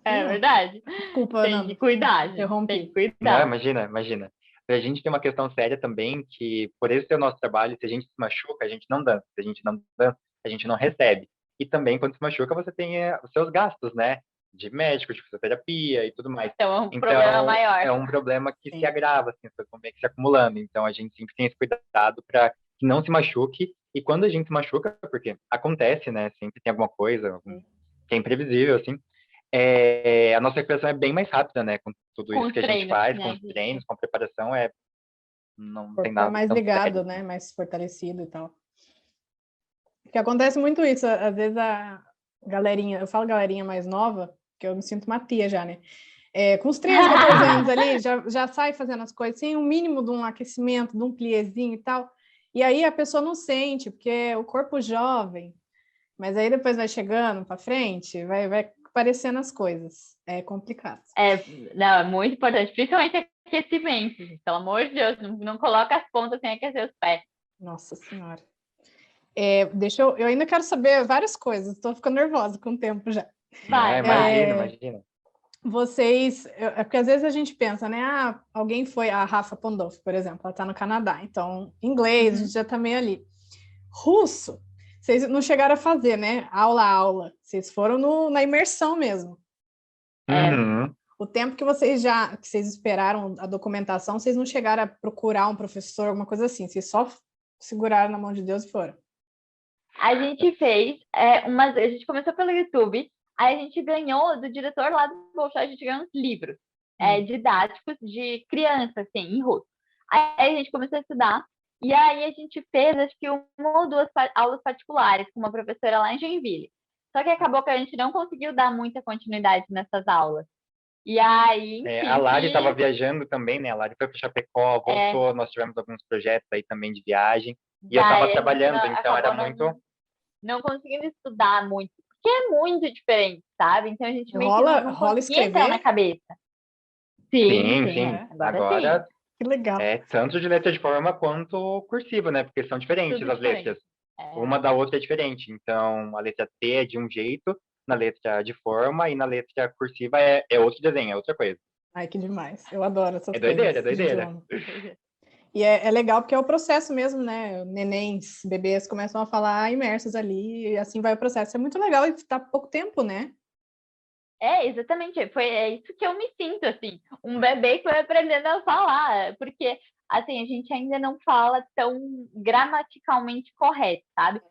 Speaker 3: É
Speaker 2: Não,
Speaker 3: verdade.
Speaker 2: desculpa,
Speaker 3: Tem
Speaker 2: Nando.
Speaker 3: que cuidar, gente.
Speaker 2: Interrompi.
Speaker 3: Tem que
Speaker 4: Não,
Speaker 3: cuidar.
Speaker 4: imagina. Pra gente tem uma questão séria também, que por esse ser o nosso trabalho, se a gente se machuca, a gente não dança. Se a gente não dança, a gente não recebe. E também, quando se machuca, você tem os seus gastos, né? De médico, de fisioterapia e tudo mais.
Speaker 3: Então é um problema
Speaker 4: Então,
Speaker 3: maior.
Speaker 4: é um problema que
Speaker 2: Sim.
Speaker 4: se agrava, assim, as coisas vão meio que se acumulando. Então, a gente sempre tem esse cuidado para que não se machuque. E quando a gente se machuca, porque acontece, né? Sempre tem alguma coisa que é imprevisível, assim. A nossa recuperação é bem mais rápida, né? Com tudo
Speaker 3: Com
Speaker 4: isso
Speaker 3: os
Speaker 4: que a gente
Speaker 3: treinos,
Speaker 4: faz,
Speaker 3: né,
Speaker 4: com os
Speaker 3: gente?
Speaker 4: treinos, com a preparação, não
Speaker 2: O
Speaker 4: tem
Speaker 2: corpo é
Speaker 4: nada
Speaker 2: mais
Speaker 4: tão
Speaker 2: ligado,
Speaker 4: sério.
Speaker 2: né? Mais fortalecido e tal. Porque acontece muito isso. Às vezes a galerinha, eu falo galerinha mais nova, que eu me sinto uma tia já, né? Com os 13, 14 anos ali, já sai fazendo as coisas sem um mínimo de um aquecimento, de um pliezinho e tal. E aí a pessoa não sente, porque o corpo jovem, mas aí depois vai chegando para frente, vai aparecendo as coisas. É complicado.
Speaker 3: Não, é muito importante, principalmente aquecimento, gente. Pelo amor de Deus, não coloca as pontas sem aquecer os pés.
Speaker 2: Nossa Senhora. Eu ainda quero saber várias coisas, estou ficando nervosa com o tempo já.
Speaker 3: Vai,
Speaker 4: Imagina.
Speaker 2: Vocês, porque às vezes a gente pensa, né? Alguém foi, a Rafa Pandolfo, por exemplo, ela está no Canadá, então inglês, a gente já está meio ali. Russo, vocês não chegaram a fazer, né? Aula a aula, vocês foram na imersão mesmo.
Speaker 4: Uhum.
Speaker 2: O tempo que vocês esperaram a documentação, vocês não chegaram a procurar um professor, alguma coisa assim, vocês só seguraram na mão de Deus e foram.
Speaker 3: A gente fez a gente começou pelo YouTube, aí a gente ganhou do diretor lá do Bolshoi, a gente ganhou uns livros didáticos de criança, assim, em russo. Aí a gente começou a estudar, e aí a gente fez, acho que 1 ou 2 aulas particulares com uma professora lá em Joinville. Só que acabou que a gente não conseguiu dar muita continuidade nessas aulas. E aí, enfim,
Speaker 4: a Lari estava viajando também, né? A Lari foi para Chapecó, voltou, nós tivemos alguns projetos aí também de viagem. E eu estava trabalhando, então era muito...
Speaker 3: Não conseguindo estudar muito, porque é muito diferente, sabe? Então a gente meio que não
Speaker 2: rola
Speaker 3: conseguia entrar na
Speaker 2: escrever?
Speaker 3: cabeça. Sim.
Speaker 4: Agora
Speaker 3: sim.
Speaker 2: Que legal.
Speaker 4: Tanto de letra de forma quanto cursiva, né? Porque são diferentes
Speaker 3: Tudo
Speaker 4: as letras. Uma da outra é diferente. Então, a letra T é de um jeito, na letra de forma, e na letra cursiva é outro desenho, é outra coisa.
Speaker 2: Ai, que demais. Eu adoro essas coisas.
Speaker 4: É doideira.
Speaker 2: E é legal porque é o processo mesmo, né? Nenéns, bebês começam a falar imersos ali, e assim vai o processo. É muito legal e tá pouco tempo, né?
Speaker 3: Exatamente. É isso que eu me sinto, assim. Um bebê que vai aprendendo a falar. Porque, assim, a gente ainda não fala tão gramaticalmente correto, sabe?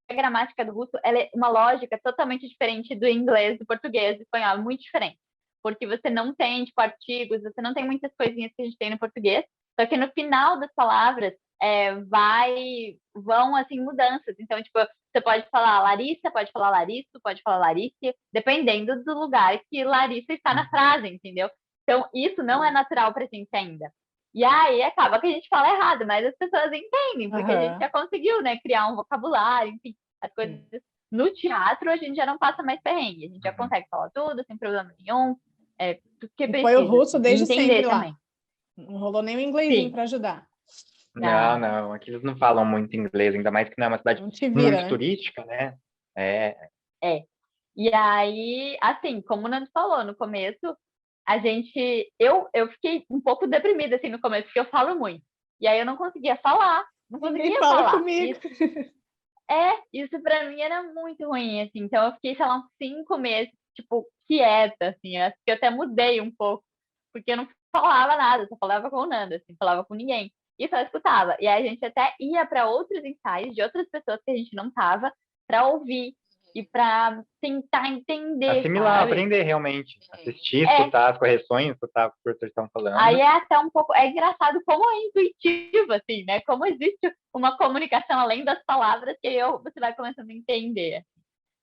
Speaker 3: A gramática do russo, ela é uma lógica totalmente diferente do inglês, do português, do espanhol. Muito diferente. Porque você não tem, tipo, artigos, você não tem muitas coisinhas que a gente tem no português. Só que no final das palavras vão assim mudanças. Então, tipo, você pode falar Larissa, pode falar Larisso, pode falar Larice, dependendo do lugar que Larissa está na frase, entendeu? Então, isso não é natural para a gente ainda. E aí acaba que a gente fala errado, mas as pessoas entendem, porque a gente já conseguiu, né, criar um vocabulário, enfim, as coisas. No teatro, a gente já não passa mais perrengue, a gente já consegue falar tudo sem problema nenhum. Porque precisa,
Speaker 2: foi o russo desde
Speaker 3: entender
Speaker 2: sempre lá.
Speaker 3: também.
Speaker 2: Não rolou nem o inglesinho para ajudar.
Speaker 4: Não. Aqui eles não falam muito inglês, ainda mais que não é uma cidade muito turística, né?
Speaker 3: E aí, assim, como o Nando falou, no começo, eu fiquei um pouco deprimida, assim, no começo, porque eu falo muito. E aí eu não conseguia falar,
Speaker 2: Ninguém fala comigo.
Speaker 3: Isso pra mim era muito ruim, assim. Então eu fiquei, sei lá, uns 5 meses, tipo, quieta, assim. Acho que eu até mudei um pouco, porque eu não falava nada, só falava com o Nando, assim, falava com ninguém. E só escutava. E aí a gente até ia para outros ensaios de outras pessoas que a gente não tava, para ouvir e para tentar entender.
Speaker 4: Assimilar,
Speaker 3: sabe?
Speaker 4: aprender realmente. Assistir, escutar as correções, escutar o que os professores estão falando.
Speaker 3: Aí é até um pouco. É engraçado como é intuitivo, assim, né? Como existe uma comunicação além das palavras que você vai começando a entender.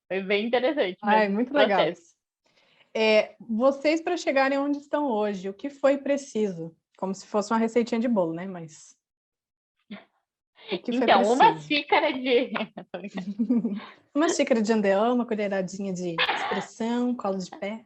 Speaker 3: Foi bem interessante.
Speaker 2: Muito legal isso. Vocês, para chegarem onde estão hoje, o que foi preciso? Como se fosse uma receitinha de bolo, né? Mas O que foi
Speaker 3: Então, uma
Speaker 2: preciso?
Speaker 3: xícara de...
Speaker 2: Uma xícara de andeão, uma colheradinha de expressão, colo de pé.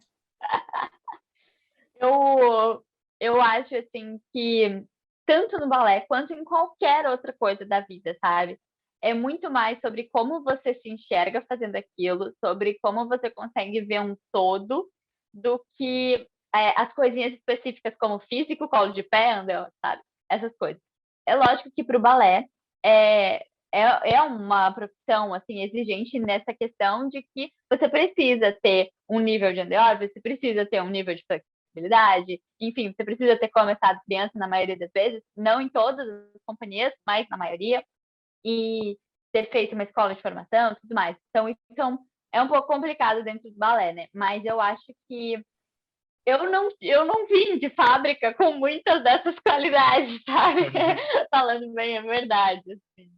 Speaker 3: Eu acho, assim, que tanto no balé quanto em qualquer outra coisa da vida, sabe? É muito mais sobre como você se enxerga fazendo aquilo, sobre como você consegue ver um todo, do que as coisinhas específicas como físico, colo de pé, andeu, sabe? Essas coisas. É lógico que para o balé é, é uma profissão assim exigente nessa questão de que você precisa ter um nível de andeu, você precisa ter um nível de flexibilidade, enfim, você precisa ter começado criança na maioria das vezes, não em todas as companhias, mas na maioria, e ter feito uma escola de formação e tudo mais. Então, é um pouco complicado dentro do balé, né? Mas eu acho que eu não vim de fábrica com muitas dessas qualidades, sabe? Falando bem a verdade, assim.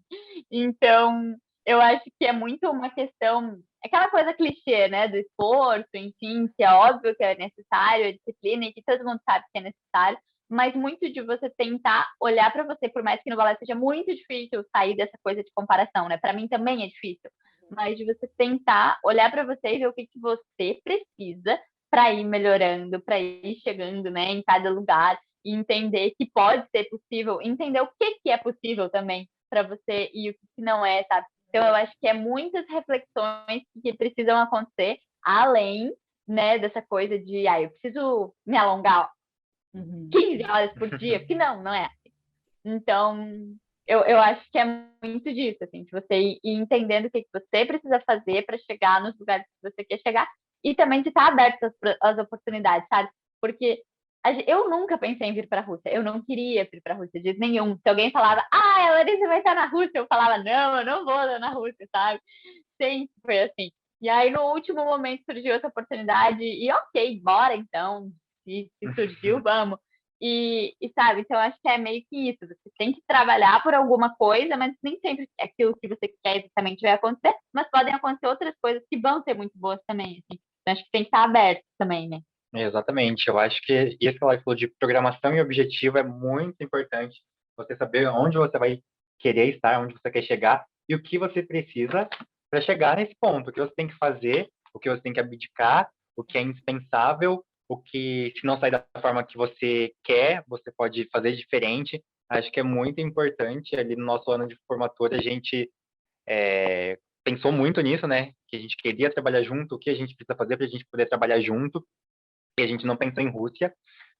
Speaker 3: Então, eu acho que é muito uma questão, aquela coisa clichê, né? Do esforço, enfim, que é óbvio que é necessário, a disciplina, e que todo mundo sabe que é necessário, mas muito de você tentar olhar para você, por mais que no balé seja muito difícil sair dessa coisa de comparação, né? Para mim também é difícil, mas de você tentar olhar para você e ver o que você precisa para ir melhorando, para ir chegando, né, em cada lugar e entender que pode ser possível, entender o que é possível também para você e o que não é, sabe? Então eu acho que é muitas reflexões que precisam acontecer além, né, dessa coisa de, eu preciso me alongar 15 horas por dia, porque não é assim. Então, eu acho que é muito disso, assim, de você ir entendendo o que você precisa fazer para chegar nos lugares que você quer chegar e também de estar aberto às oportunidades, sabe? Porque eu nunca pensei em vir para a Rússia, eu não queria vir para a Rússia de nenhum. Se alguém falava, a Larissa vai estar na Rússia, eu falava, não, eu não vou estar na Rússia, sabe? Sempre foi assim. E aí, no último momento, surgiu essa oportunidade, e ok, bora então, se surgiu, vamos. Sabe, então acho que é meio que isso. Você tem que trabalhar por alguma coisa, mas nem sempre aquilo que você quer exatamente vai acontecer, mas podem acontecer outras coisas que vão ser muito boas também, assim. Então, acho que tem que estar aberto também, né?
Speaker 4: Exatamente. Eu acho que isso que ela falou de programação e objetivo é muito importante. Você saber onde você vai querer estar, onde você quer chegar e o que você precisa para chegar nesse ponto. O que você tem que fazer, o que você tem que abdicar, o que é indispensável, o que, se não sair da forma que você quer, você pode fazer diferente. Acho que é muito importante. Ali no nosso ano de formatura, a gente pensou muito nisso, né? Que a gente queria trabalhar junto, o que a gente precisa fazer para a gente poder trabalhar junto. E a gente não pensou em Rússia,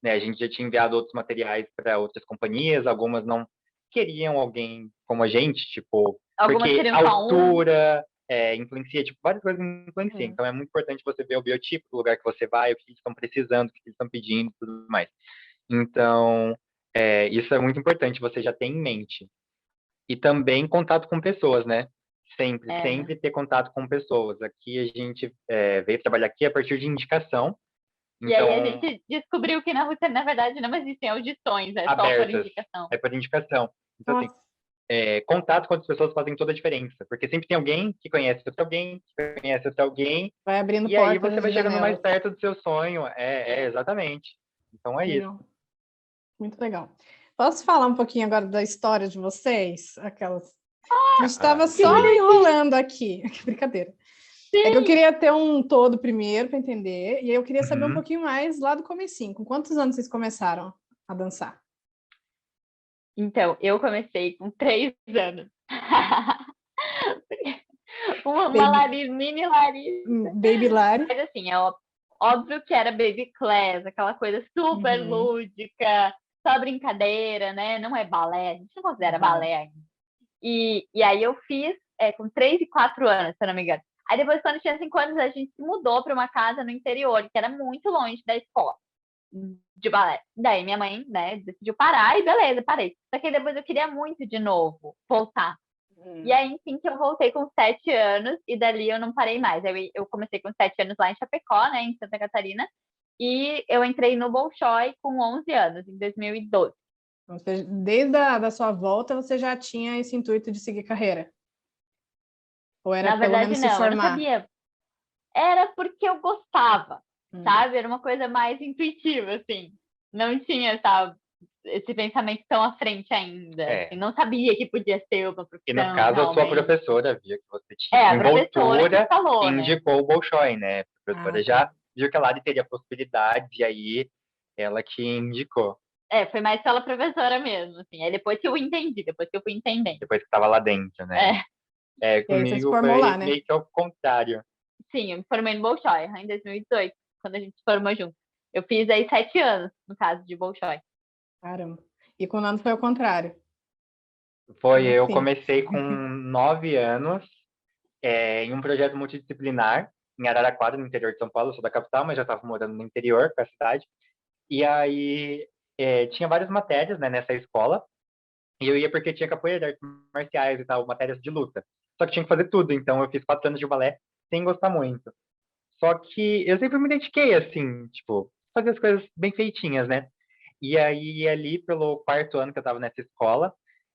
Speaker 4: né? A gente já tinha enviado outros materiais para outras companhias, algumas não queriam alguém como a gente, tipo,
Speaker 3: Algumas
Speaker 4: porque
Speaker 3: queriam
Speaker 4: a
Speaker 3: só um.
Speaker 4: altura influencia, tipo, várias coisas influenciam.
Speaker 3: Sim.
Speaker 4: Então é muito importante você ver o biotipo do lugar que você vai, o que eles estão precisando, o que eles estão pedindo, e tudo mais. Então, isso é muito importante, você já ter em mente. E também contato com pessoas, né? Sempre,
Speaker 3: Né?
Speaker 4: sempre ter contato com pessoas. Aqui a gente veio trabalhar aqui a partir de indicação.
Speaker 3: E aí a
Speaker 4: Então,
Speaker 3: gente descobriu que na Rússia, na verdade, não existem audições, é só por
Speaker 4: abertas,
Speaker 3: indicação.
Speaker 4: é por indicação. Então, assim,
Speaker 2: Nossa,
Speaker 4: contato com outras pessoas fazem toda a diferença, porque sempre tem alguém que conhece outro alguém, que conhece outro alguém,
Speaker 2: vai abrindo
Speaker 4: e aí
Speaker 2: portas
Speaker 4: você
Speaker 2: e
Speaker 4: vai chegando mais
Speaker 2: janelas.
Speaker 4: perto do seu sonho. Exatamente. Então é isso.
Speaker 2: Legal. Muito legal. Posso falar um pouquinho agora da história de vocês? Aquelas. A gente estava
Speaker 3: Que
Speaker 2: só enrolando aqui. Que brincadeira. É que eu
Speaker 3: sim!
Speaker 2: queria ter um todo primeiro para entender, e aí eu queria saber um
Speaker 4: Uhum.
Speaker 2: pouquinho mais lá do comecinho. Com quantos anos vocês começaram a dançar?
Speaker 3: Então, eu comecei com 3 anos. uma
Speaker 2: Baby,
Speaker 3: mini Larissa.
Speaker 2: Baby Lari.
Speaker 3: Mas assim, óbvio que era baby class, aquela coisa super
Speaker 2: Uhum.
Speaker 3: lúdica, só brincadeira, né? Não é balé, a gente não considera
Speaker 2: Uhum.
Speaker 3: balé ainda. E aí eu fiz com 3 e 4 anos, se eu não me engano. Aí depois, quando tinha 5 anos, a gente se mudou para uma casa no interior, que era muito longe da escola de balé. Daí minha mãe, né, decidiu parar e beleza, parei. Só que depois eu queria muito de novo voltar. E aí, enfim, que eu voltei com 7 anos e dali eu não parei mais. Eu comecei com 7 anos lá em Chapecó, né, em Santa Catarina, e eu entrei no Bolshoi com 11 anos, em 2012.
Speaker 2: Desde da sua volta, você já tinha esse intuito de seguir carreira? Ou era
Speaker 3: Na
Speaker 2: pelo
Speaker 3: verdade,
Speaker 2: menos se
Speaker 3: não, eu não
Speaker 2: formar?
Speaker 3: sabia. Era porque eu gostava,
Speaker 2: Hum.
Speaker 3: sabe? Era uma coisa mais intuitiva, assim. Não tinha, sabe? esse pensamento tão à frente ainda.
Speaker 4: É.
Speaker 3: Assim, não sabia que podia ser uma profissão.
Speaker 4: E no caso, a sua
Speaker 3: realmente.
Speaker 4: professora viu que você tinha
Speaker 3: a professora
Speaker 4: envoltura
Speaker 3: que falou,
Speaker 4: e
Speaker 3: né?
Speaker 4: indicou o Bolshoi, né? A professora
Speaker 2: Ah,
Speaker 4: já viu que a Lari teria possibilidade, e aí ela que indicou,
Speaker 3: Foi mais pela professora mesmo, assim. Aí depois que eu entendi, depois que eu fui entendendo.
Speaker 4: depois que estava lá dentro, né?
Speaker 3: É,
Speaker 2: E aí você se
Speaker 4: Comigo
Speaker 2: formou
Speaker 4: foi
Speaker 2: lá, né?
Speaker 4: meio que ao contrário.
Speaker 3: sim, eu me formei no Bolshoi em 2018, quando a gente se formou junto. Eu fiz aí 7 anos, no caso, de Bolshoi.
Speaker 2: Caramba. E com o Nando foi ao contrário.
Speaker 4: Eu
Speaker 2: Enfim.
Speaker 4: comecei com 9 anos em um projeto multidisciplinar em Araraquara, no interior de São Paulo. Eu sou da capital, mas já estava morando no interior, com a cidade. E aí tinha várias matérias, né, nessa escola. E eu ia porque tinha capoeira, artes marciais e tal, matérias de luta. Só que tinha que fazer tudo, então eu fiz 4 anos de balé sem gostar muito. Só que eu sempre me dediquei, assim, tipo, fazer as coisas bem feitinhas, né? E aí, ali, pelo 4º ano que eu estava nessa escola,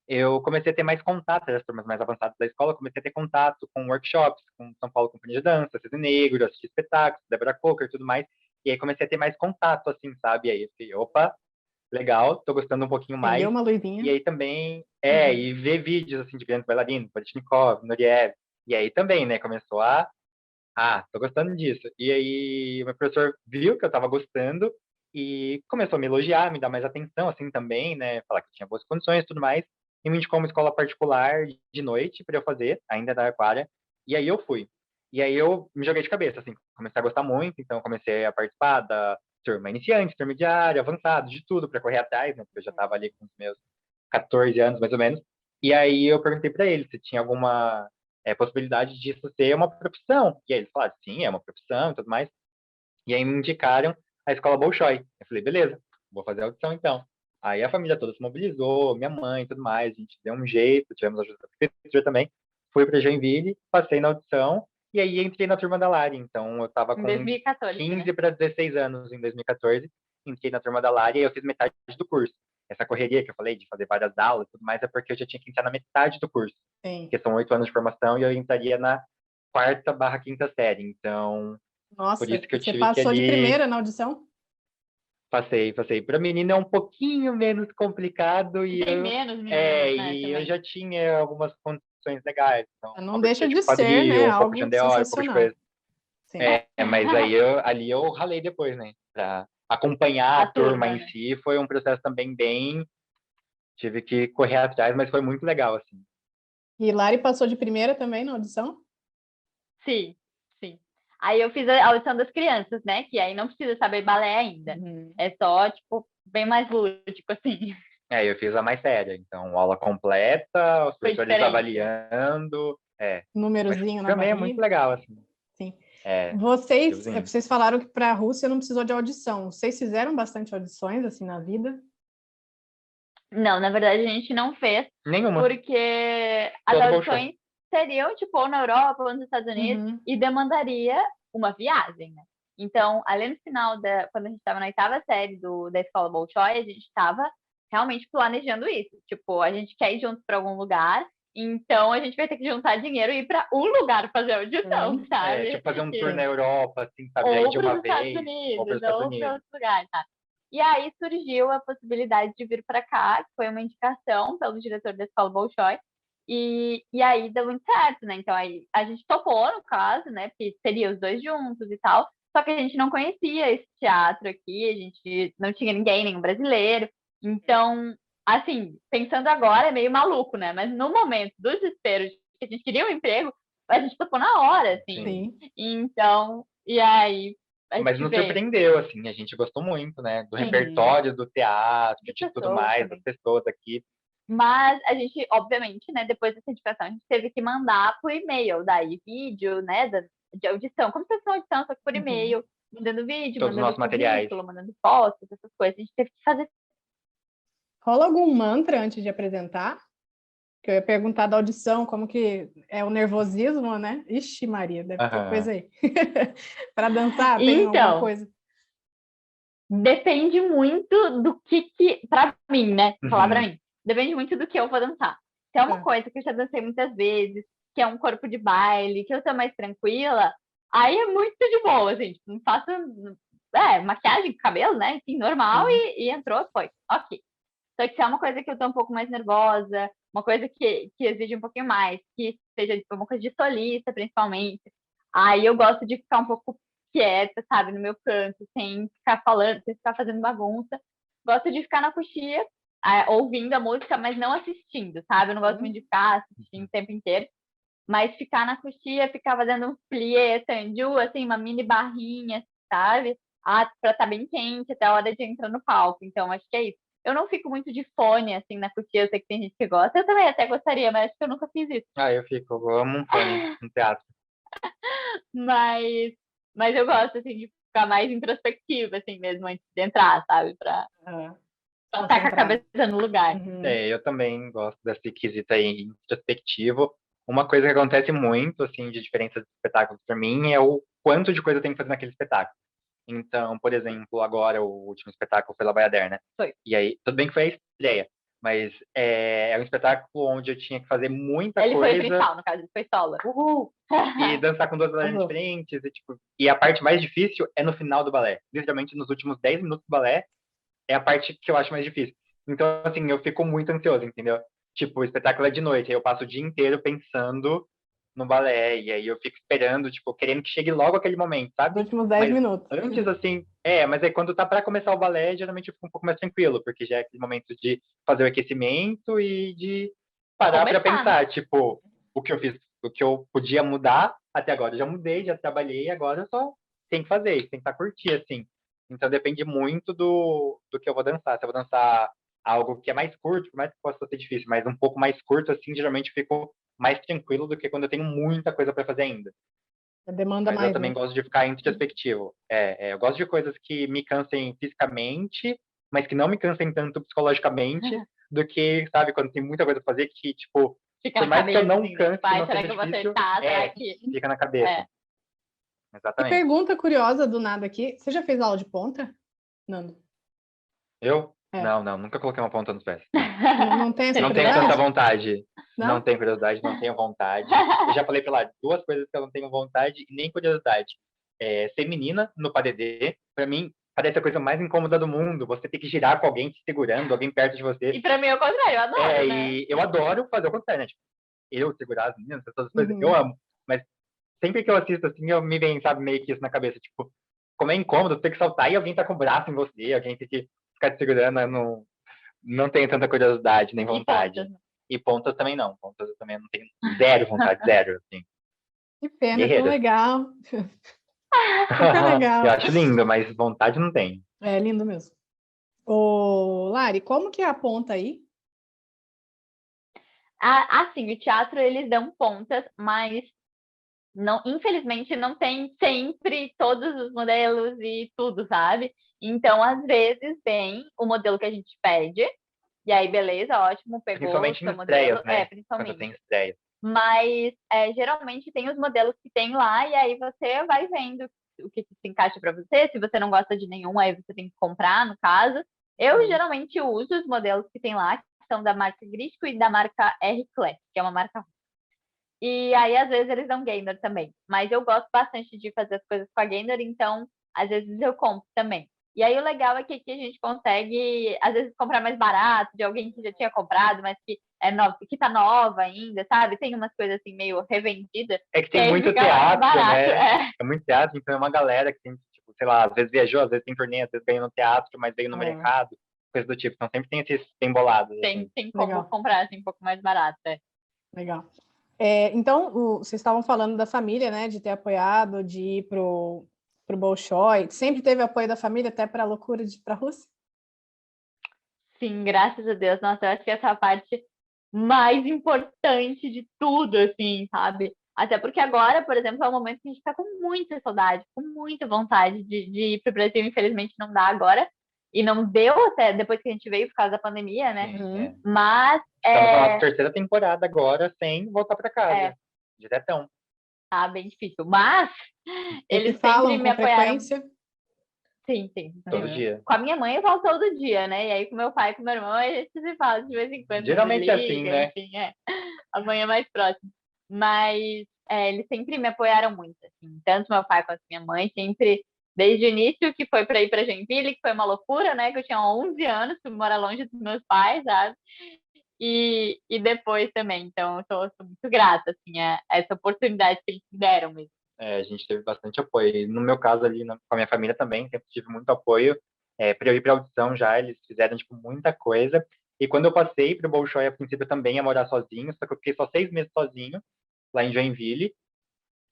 Speaker 4: eu comecei a ter mais contato, as turmas mais avançadas da escola, comecei a ter contato com workshops, com São Paulo Companhia de Dança, Cisne Negro, assistir espetáculos, Débora Coker e tudo mais. E aí comecei a ter mais contato, assim, sabe? E aí eu fiquei, opa, legal, tô gostando um pouquinho
Speaker 2: Acendeu
Speaker 4: mais.
Speaker 2: uma
Speaker 4: E
Speaker 2: luzinha.
Speaker 4: aí também,
Speaker 2: Uhum.
Speaker 4: e ver vídeos, assim, de grandes bailarinos, Baryshnikov, Nureyev. E aí também, né, começou tô gostando disso. E aí o meu professor viu que eu tava gostando e começou a me elogiar, me dar mais atenção, assim, também, né, falar que eu tinha boas condições e tudo mais. E me indicou uma escola particular de noite para eu fazer, ainda da Aquária. E aí eu fui. E aí eu me joguei de cabeça, assim, comecei a gostar muito, então comecei a participar da turma iniciante, intermediária, avançado, de tudo para correr atrás, né, porque eu já estava ali com os meus 14 anos, mais ou menos. E aí eu perguntei para ele se tinha alguma possibilidade disso ser uma profissão. E aí eles falaram, sim, é uma profissão e tudo mais. E aí me indicaram a escola Bolshoi. Eu falei, beleza, vou fazer a audição então. Aí a família toda se mobilizou, minha mãe e tudo mais, a gente deu um jeito, tivemos ajuda da prefeitura também. Fui para Joinville, passei na audição e aí entrei na turma da Lari. Então eu estava
Speaker 3: Em
Speaker 4: com
Speaker 3: 2014,
Speaker 4: 15
Speaker 3: né?
Speaker 4: para 16 anos em 2014, entrei na turma da Lari e aí eu fiz metade do curso. Essa correria que eu falei de fazer várias aulas e tudo mais é porque eu já tinha que entrar na metade do curso,
Speaker 2: Sim.
Speaker 4: porque são 8 anos de formação e eu entraria na 4ª/5ª série. Então, por
Speaker 2: Nossa,
Speaker 4: isso que eu
Speaker 2: você
Speaker 4: tive que
Speaker 2: passou de
Speaker 4: ali.
Speaker 2: primeira na audição?
Speaker 4: Passei. Para menina é um pouquinho menos complicado
Speaker 3: E
Speaker 4: e
Speaker 3: tem menos meninos, né,
Speaker 4: eu
Speaker 3: também.
Speaker 4: já tinha algumas condições legais. Então,
Speaker 2: Não deixa
Speaker 4: oferecia
Speaker 2: de
Speaker 4: tipo
Speaker 2: ser, né?
Speaker 4: quadril, um pouco de
Speaker 2: Algo
Speaker 4: andeor, um pouco de
Speaker 2: sensacional.
Speaker 4: coisa.
Speaker 2: Sim.
Speaker 4: Mas aí ali eu ralei depois, né? Pra acompanhar
Speaker 3: A
Speaker 4: a turma
Speaker 3: turma,
Speaker 4: em
Speaker 3: né?
Speaker 4: si foi um processo também bem. Tive que correr atrás, mas foi muito legal, assim.
Speaker 2: E Lari passou de primeira também na audição?
Speaker 3: Sim, sim. Aí eu fiz a audição das crianças, né? Que aí não precisa saber balé ainda.
Speaker 2: Uhum.
Speaker 3: É só, tipo, bem mais lúdico, assim.
Speaker 4: Eu fiz a mais séria. Então, aula completa, os
Speaker 3: Foi
Speaker 4: professores
Speaker 3: diferente.
Speaker 4: avaliando. Mas
Speaker 2: Númerozinho na
Speaker 4: também é muito
Speaker 2: barriga.
Speaker 4: legal, assim.
Speaker 2: Sim.
Speaker 4: É,
Speaker 2: Vocês,
Speaker 4: tiozinho.
Speaker 2: vocês falaram que para a Rússia não precisou de audição. Vocês fizeram bastante audições assim na vida?
Speaker 3: Não, na verdade a gente não fez,
Speaker 4: Nenhuma.
Speaker 3: porque as
Speaker 4: Todo Bolshoi.
Speaker 3: audições seriam, tipo, ou na Europa ou nos Estados Unidos,
Speaker 2: Uhum.
Speaker 3: e demandaria uma viagem, né? Então, além no final quando a gente estava na 8ª série da escola Bolshoi, a gente estava realmente planejando isso. Tipo, a gente quer ir juntos para algum lugar, então a gente vai ter que juntar dinheiro e ir para um lugar fazer audição, sabe?
Speaker 4: Tipo fazer um tour
Speaker 2: Sim.
Speaker 4: na Europa, assim, sabe? Aí
Speaker 3: Ou
Speaker 4: de
Speaker 3: para
Speaker 4: uma
Speaker 3: os Estados
Speaker 4: vez, ou para os
Speaker 3: Unidos,
Speaker 4: Estados
Speaker 3: ou para
Speaker 4: Unidos.
Speaker 3: outros lugares, sabe? E aí surgiu a possibilidade de vir para cá, que foi uma indicação pelo diretor da escola Bolshoi, e aí deu muito certo, né? Então aí a gente topou, no caso, né? Porque seria os dois juntos e tal, só que a gente não conhecia esse teatro aqui, a gente não tinha ninguém, nenhum brasileiro. Então, assim, pensando agora é meio maluco, né? Mas no momento do desespero de que a gente queria um emprego, a gente topou na hora, assim.
Speaker 2: Sim.
Speaker 3: Então, e aí a
Speaker 4: Mas
Speaker 3: gente
Speaker 4: nos
Speaker 3: veio.
Speaker 4: surpreendeu, assim, a gente gostou muito, né? Do
Speaker 3: Sim.
Speaker 4: repertório do teatro,
Speaker 3: De
Speaker 4: de tudo
Speaker 3: pessoas
Speaker 4: mais,
Speaker 3: também.
Speaker 4: das pessoas aqui.
Speaker 3: Mas a gente, obviamente, né, depois dessa indicação, a gente teve que mandar por e-mail, daí vídeo, né, de audição, como se fosse uma audição, só que por e-mail, mandando vídeo,
Speaker 4: Todos os
Speaker 3: mandando
Speaker 4: nossos materiais.
Speaker 3: currículo, mandando fotos, essas coisas. A gente teve que fazer.
Speaker 2: Rola algum mantra antes de apresentar? Que eu ia perguntar da audição, como que é o nervosismo, né? Ixi, Maria, deve ter coisa aí. Para dançar, tem alguma
Speaker 3: Então,
Speaker 2: coisa?
Speaker 3: depende muito do que pra mim, né, vou falar pra
Speaker 4: Uhum.
Speaker 3: mim, depende muito do que eu vou dançar. Se é uma
Speaker 2: É.
Speaker 3: coisa que eu já dancei muitas vezes, que é um corpo de baile, que eu tô mais tranquila, aí é muito de boa, assim, tipo, não faço maquiagem, cabelo, né, enfim, normal,
Speaker 2: Sim.
Speaker 3: e entrou, foi, ok. Só que se é uma coisa que eu tô um pouco mais nervosa, uma coisa que exige um pouquinho mais, que seja tipo, uma coisa de solista, principalmente, aí eu gosto de ficar um pouco quieta, sabe, no meu canto, sem ficar falando, sem ficar fazendo bagunça. Gosto de ficar na coxia, ouvindo a música, mas não assistindo, sabe? Eu não gosto muito de ficar assistindo o tempo inteiro. Mas ficar na coxia, ficar fazendo um plié, tanju, assim, uma mini barrinha, sabe? Pra estar bem quente até a hora de entrar no palco. Então, acho que é isso. Eu não fico muito de fone, assim, na coxia. Eu sei que tem gente que gosta. Eu também até gostaria, mas acho que eu nunca fiz isso.
Speaker 4: Eu amo um fone no teatro.
Speaker 3: Mas eu gosto, assim, de ficar mais introspectiva, assim, mesmo, antes de entrar, sabe? Pra estar com a cabeça no lugar.
Speaker 4: Eu também gosto desse quesito aí introspectivo. Uma coisa que acontece muito, assim, de diferença de espetáculos pra mim é o quanto de coisa eu tenho que fazer naquele espetáculo. Então, por exemplo, agora o último espetáculo foi La Bayadère, né?
Speaker 3: Foi.
Speaker 4: E aí, tudo bem que foi a estreia, mas é um espetáculo onde eu tinha que fazer muita coisa.
Speaker 3: Ele foi o principal, no caso, ele foi solo.
Speaker 4: Uhul! E dançar com duas balerinas diferentes. E a parte mais difícil é no final do balé. Literalmente, nos últimos 10 minutos do balé, é a parte que eu acho mais difícil. Então, assim, eu fico muito ansioso, entendeu? Tipo, o espetáculo é de noite, aí eu passo o dia inteiro pensando no balé, e aí eu fico esperando, tipo, querendo que chegue logo aquele momento, sabe?
Speaker 2: Os últimos 10 minutos.
Speaker 4: Antes, assim, mas aí quando tá pra começar o balé, geralmente eu fico um pouco mais tranquilo, porque já é aquele momento de fazer o aquecimento e de parar pra pensar, tipo, o que eu fiz, o que eu podia mudar, até agora eu já mudei, já trabalhei, agora eu só tenho que fazer, tentar curtir, assim. Então depende muito do que eu vou dançar. Se eu vou dançar algo que é mais curto, por mais que possa ser difícil, mas um pouco mais curto, assim, geralmente eu fico mais tranquilo do que quando eu tenho muita coisa para fazer ainda.
Speaker 2: Demanda
Speaker 4: mas
Speaker 2: mais,
Speaker 4: eu também
Speaker 2: né?
Speaker 4: gosto de ficar introspectivo. Eu gosto de coisas que me cansem fisicamente, mas que não me cansem tanto psicologicamente, do que, sabe, quando tem muita coisa pra fazer que, tipo,
Speaker 3: fica
Speaker 4: por mais
Speaker 3: cabeça,
Speaker 4: que eu não
Speaker 3: assim,
Speaker 4: canse,
Speaker 3: pai,
Speaker 4: não
Speaker 3: será
Speaker 4: seja
Speaker 3: que eu vou
Speaker 4: difícil,
Speaker 3: acertar? Será que...
Speaker 4: fica na cabeça.
Speaker 2: E
Speaker 4: Exatamente.
Speaker 2: pergunta curiosa do nada aqui. Você já fez aula de ponta, Nando?
Speaker 4: Eu? Não, nunca coloquei uma ponta nos pés.
Speaker 2: Não tem essa
Speaker 4: Não tenho
Speaker 2: curiosidade?
Speaker 4: tanta vontade.
Speaker 2: Não?
Speaker 4: Não tenho curiosidade, não tenho vontade. Eu já falei pra lá, duas coisas que eu não tenho vontade e nem curiosidade. Ser menina no padedê, pra mim, parece a coisa mais incômoda do mundo. Você ter que girar com alguém te segurando, alguém perto de você.
Speaker 3: E pra mim é o contrário, eu adoro, né?
Speaker 4: E eu adoro fazer o contrário, né? Tipo, eu segurar as meninas, essas coisas, eu amo. Mas sempre que eu assisto assim, eu me vem, sabe, meio que isso na cabeça. Tipo, como é incômodo, ter que saltar e alguém tá com o braço em você, alguém tem que ficar te segurando, não tenho tanta curiosidade nem vontade. E pontas também não. Pontas eu também não tenho zero vontade, zero, assim.
Speaker 2: Que pena, tão
Speaker 4: Guerreiras.
Speaker 2: legal. Super legal.
Speaker 4: Eu acho lindo, mas vontade não tenho.
Speaker 2: É lindo mesmo. Ô, Lari, como que é a ponta aí?
Speaker 3: Assim, o teatro eles dão pontas, mas não, infelizmente não tem sempre todos os modelos e tudo, sabe? Então, às vezes, vem o modelo que a gente pede, e aí, beleza, ótimo, pegou
Speaker 4: Principalmente
Speaker 3: o seu
Speaker 4: em estreias,
Speaker 3: modelo.
Speaker 4: né?
Speaker 3: Principalmente.
Speaker 4: Quando tem estreias.
Speaker 3: Mas, geralmente, tem os modelos que tem lá, e aí você vai vendo o que se encaixa para você. Se você não gosta de nenhum, aí você tem que comprar, no caso. Eu, geralmente, uso os modelos que tem lá, que são da marca Grisco e da marca R-Class, que é uma marca. E aí, às vezes, eles dão Gaynor também. Mas eu gosto bastante de fazer as coisas com a Gaynor, então, às vezes, eu compro também. E aí, o legal é que aqui a gente consegue, às vezes, comprar mais barato de alguém que já tinha comprado, mas que é nova, que tá nova ainda, sabe? Tem umas coisas, assim, meio revendidas.
Speaker 4: É que tem muito teatro,
Speaker 3: barato,
Speaker 4: né? É muito teatro, então é uma galera que tem, tipo, sei lá, às vezes viajou, às vezes tem turnê, às vezes ganhou no teatro, mas veio no mercado, coisa do tipo. Então sempre tem esses embolados.
Speaker 3: Tem como
Speaker 2: Legal.
Speaker 3: comprar, assim, um pouco mais barato,
Speaker 2: Legal. Então, vocês estavam falando da família, né? De ter apoiado, de ir pro Bolshoi. Sempre teve apoio da família até para a loucura de ir para a Rússia?
Speaker 3: Sim, graças a Deus. Nossa, eu acho que essa é a parte mais importante de tudo, assim, sabe? Até porque agora, por exemplo, é um momento que a gente tá com muita saudade, com muita vontade de ir pro Brasil. Infelizmente não dá agora. E não deu até depois que a gente veio por causa da pandemia, né?
Speaker 4: Sim,
Speaker 3: Mas
Speaker 4: estamos na nossa terceira temporada agora, sem voltar para casa. Diretão.
Speaker 3: Tá bem difícil. Mas eles
Speaker 2: falam
Speaker 3: sempre me
Speaker 2: com
Speaker 3: apoiaram.
Speaker 2: frequência?
Speaker 3: Sim.
Speaker 4: Todo dia.
Speaker 3: Com a minha mãe eu falo todo dia, né? E aí com meu pai e com meu irmão a gente se fala de vez em quando.
Speaker 4: Geralmente é assim,
Speaker 3: liga,
Speaker 4: né?
Speaker 3: Enfim, a mãe é mais próxima. Mas eles sempre me apoiaram muito, assim. Tanto meu pai quanto minha mãe sempre Desde o início, que foi para ir para Joinville, que foi uma loucura, né? Que eu tinha 11 anos, fui morar longe dos meus pais, sabe? E depois também. Então, eu sou muito grata, assim, a essa oportunidade que eles me deram mesmo.
Speaker 4: A gente teve bastante apoio. E no meu caso ali, com a minha família também, sempre tive muito apoio. Para eu ir para audição já, eles fizeram, tipo, muita coisa. E quando eu passei para o Bolshoi, a princípio também ia morar sozinho, só que eu fiquei só 6 meses sozinho, lá em Joinville.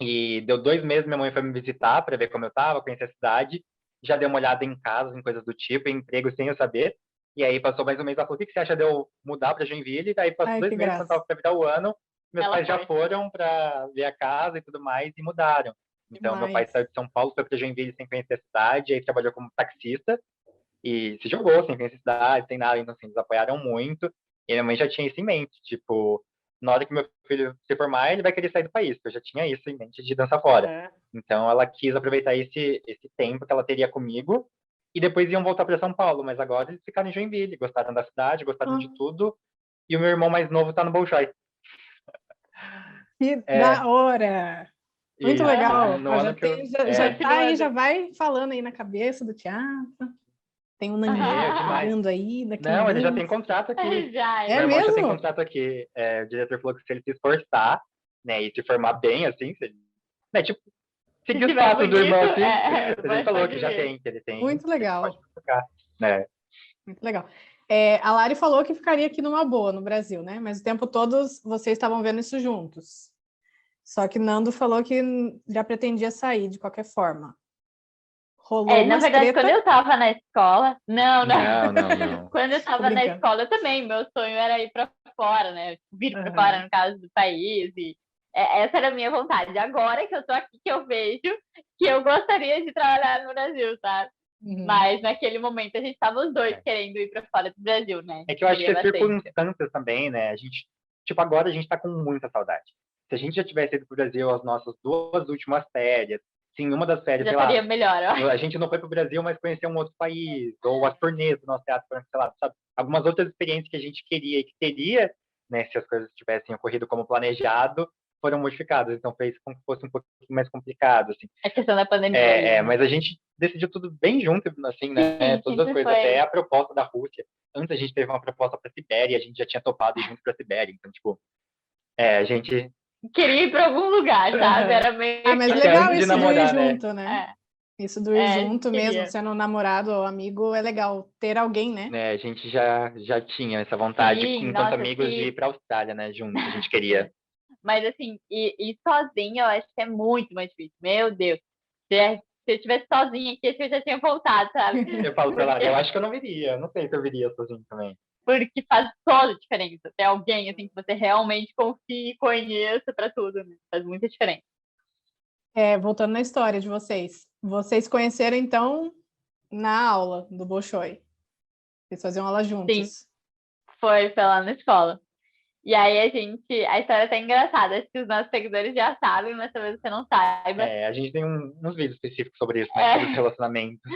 Speaker 4: E deu 2 meses, minha mãe foi me visitar para ver como eu tava, conhecer a cidade. Já deu uma olhada em casas, em coisas do tipo, em emprego sem eu saber. E aí passou mais um mês, ela falou, o que você acha de eu mudar para Joinville? E daí passou
Speaker 2: Ai,
Speaker 4: 2 meses, quando tava para virar o ano, meus
Speaker 3: Ela
Speaker 4: pais já
Speaker 3: foi.
Speaker 4: foram para ver a casa e tudo mais e mudaram. Então, meu pai
Speaker 2: demais.
Speaker 4: saiu de São Paulo, foi para Joinville sem conhecer a cidade, aí trabalhou como taxista e se jogou sem conhecer a cidade, sem nada. Então, assim, eles apoiaram muito. E minha mãe já tinha isso em mente, tipo, na hora que meu filho se formar, ele vai querer sair do país, porque eu já tinha isso em mente de dançar fora.
Speaker 2: É.
Speaker 4: Então, ela quis aproveitar esse tempo que ela teria comigo e depois iam voltar para São Paulo. Mas agora eles ficaram em Joinville, gostaram da cidade, gostaram de
Speaker 2: Ah,
Speaker 4: tudo. E o meu irmão mais novo tá no Bolshoi.
Speaker 2: que
Speaker 4: É,
Speaker 2: da hora! Muito
Speaker 4: isso.
Speaker 3: Aham.
Speaker 2: legal.
Speaker 4: No
Speaker 2: Ó,
Speaker 4: ano que eu.
Speaker 2: já tá aí, já
Speaker 3: Continuando.
Speaker 2: vai falando aí na cabeça do teatro. Tem um
Speaker 4: Meu,
Speaker 2: Naninha
Speaker 4: demais.
Speaker 2: chegando aí daqui a
Speaker 4: Não, ele já tem
Speaker 2: alguns.
Speaker 4: contrato aqui.
Speaker 3: Já,
Speaker 2: É
Speaker 4: Meu irmão já tem
Speaker 2: mesmo?
Speaker 4: contrato aqui. O diretor falou que se ele se esforçar, né, e se formar bem, assim, se ele, né, tipo,
Speaker 3: se
Speaker 4: seguir os
Speaker 3: tiver
Speaker 4: passos do irmão,
Speaker 3: bonito,
Speaker 4: assim, mas ele falou
Speaker 3: pode
Speaker 4: que já
Speaker 3: vir.
Speaker 4: tem, que ele tem,
Speaker 2: Muito
Speaker 4: que ele pode
Speaker 2: legal.
Speaker 4: tocar, né?
Speaker 2: Muito legal. A Lari falou que ficaria aqui numa boa no Brasil, né? Mas o tempo todo vocês estavam vendo isso juntos. Só que Nando falou que já pretendia sair de qualquer forma. Rolou
Speaker 3: Na
Speaker 2: umas
Speaker 3: verdade, quando
Speaker 2: treta.
Speaker 3: eu tava na escola, não, não.
Speaker 4: Não, não, não.
Speaker 3: Quando eu
Speaker 2: Tô
Speaker 3: tava na
Speaker 2: brincando.
Speaker 3: escola, eu também, meu sonho era ir pra fora, né? Vir pra
Speaker 2: Aham.
Speaker 3: fora, no caso do país. Essa era a minha vontade. Agora que eu tô aqui, que eu vejo que eu gostaria de trabalhar no Brasil, sabe?
Speaker 2: Uhum.
Speaker 3: Mas naquele momento a gente tava os dois
Speaker 4: É.
Speaker 3: querendo ir pra fora do Brasil, né?
Speaker 4: É que eu acho que
Speaker 3: Queria
Speaker 4: é
Speaker 3: bastante.
Speaker 4: circunstâncias também, né? A gente, tipo, agora a gente tá com muita saudade. Se a gente já tivesse ido pro Brasil as nossas 2 últimas férias, sim, uma das férias,
Speaker 3: Já
Speaker 4: sei lá,
Speaker 3: estaria melhor, ó.
Speaker 4: a gente não foi pro Brasil, mas conheceu um outro país, ou as turnês do nosso teatro foram canceladas, sabe? Algumas outras experiências que a gente queria e que teria, né, se as coisas tivessem ocorrido como planejado, foram modificadas. Então fez com que fosse um pouquinho mais complicado, assim.
Speaker 3: A questão da pandemia aí, né?
Speaker 4: Mas a gente decidiu tudo bem junto, assim, né?
Speaker 3: Sim,
Speaker 4: Todas as
Speaker 3: sempre
Speaker 4: coisas,
Speaker 3: foi.
Speaker 4: até a proposta da Rússia. Antes a gente teve uma proposta para Sibéria, a gente já tinha topado ir junto para Sibéria. Então, tipo, a gente.
Speaker 3: Queria ir pra algum lugar, sabe?
Speaker 2: Aham.
Speaker 3: Era meio
Speaker 2: Ah, mas
Speaker 3: que
Speaker 4: Até
Speaker 2: legal
Speaker 4: antes de
Speaker 2: isso do ir
Speaker 4: namorar, né?
Speaker 2: junto, né? Isso do ir
Speaker 3: a
Speaker 2: junto
Speaker 3: gente
Speaker 2: mesmo,
Speaker 3: queria.
Speaker 2: sendo namorado ou amigo, é legal ter alguém, né?
Speaker 4: A gente já tinha essa vontade,
Speaker 3: Sim,
Speaker 4: enquanto
Speaker 3: nossa,
Speaker 4: amigos, de ir para a Austrália, né? Juntos, a gente queria.
Speaker 3: Mas assim, e sozinha eu acho que é muito mais difícil. Meu Deus. Se eu estivesse sozinha aqui, acho que eu já tinha voltado, sabe?
Speaker 4: Eu falo pra ela,
Speaker 3: Porque,
Speaker 4: eu acho que eu não viria. Não sei se eu viria sozinho também.
Speaker 3: porque faz toda a diferença. Ter alguém assim que você realmente confie e conheça pra tudo, né? Faz muita diferença.
Speaker 2: Voltando na história de vocês. Vocês conheceram, então, na aula do Bolshoi. Vocês faziam aula
Speaker 3: Sim,
Speaker 2: juntos.
Speaker 3: foi lá na escola. E aí a história é até engraçada, acho que os nossos seguidores já sabem, mas talvez você não saiba,
Speaker 4: A gente tem uns vídeos específicos sobre isso, né? Sobre os
Speaker 3: é,
Speaker 4: relacionamentos.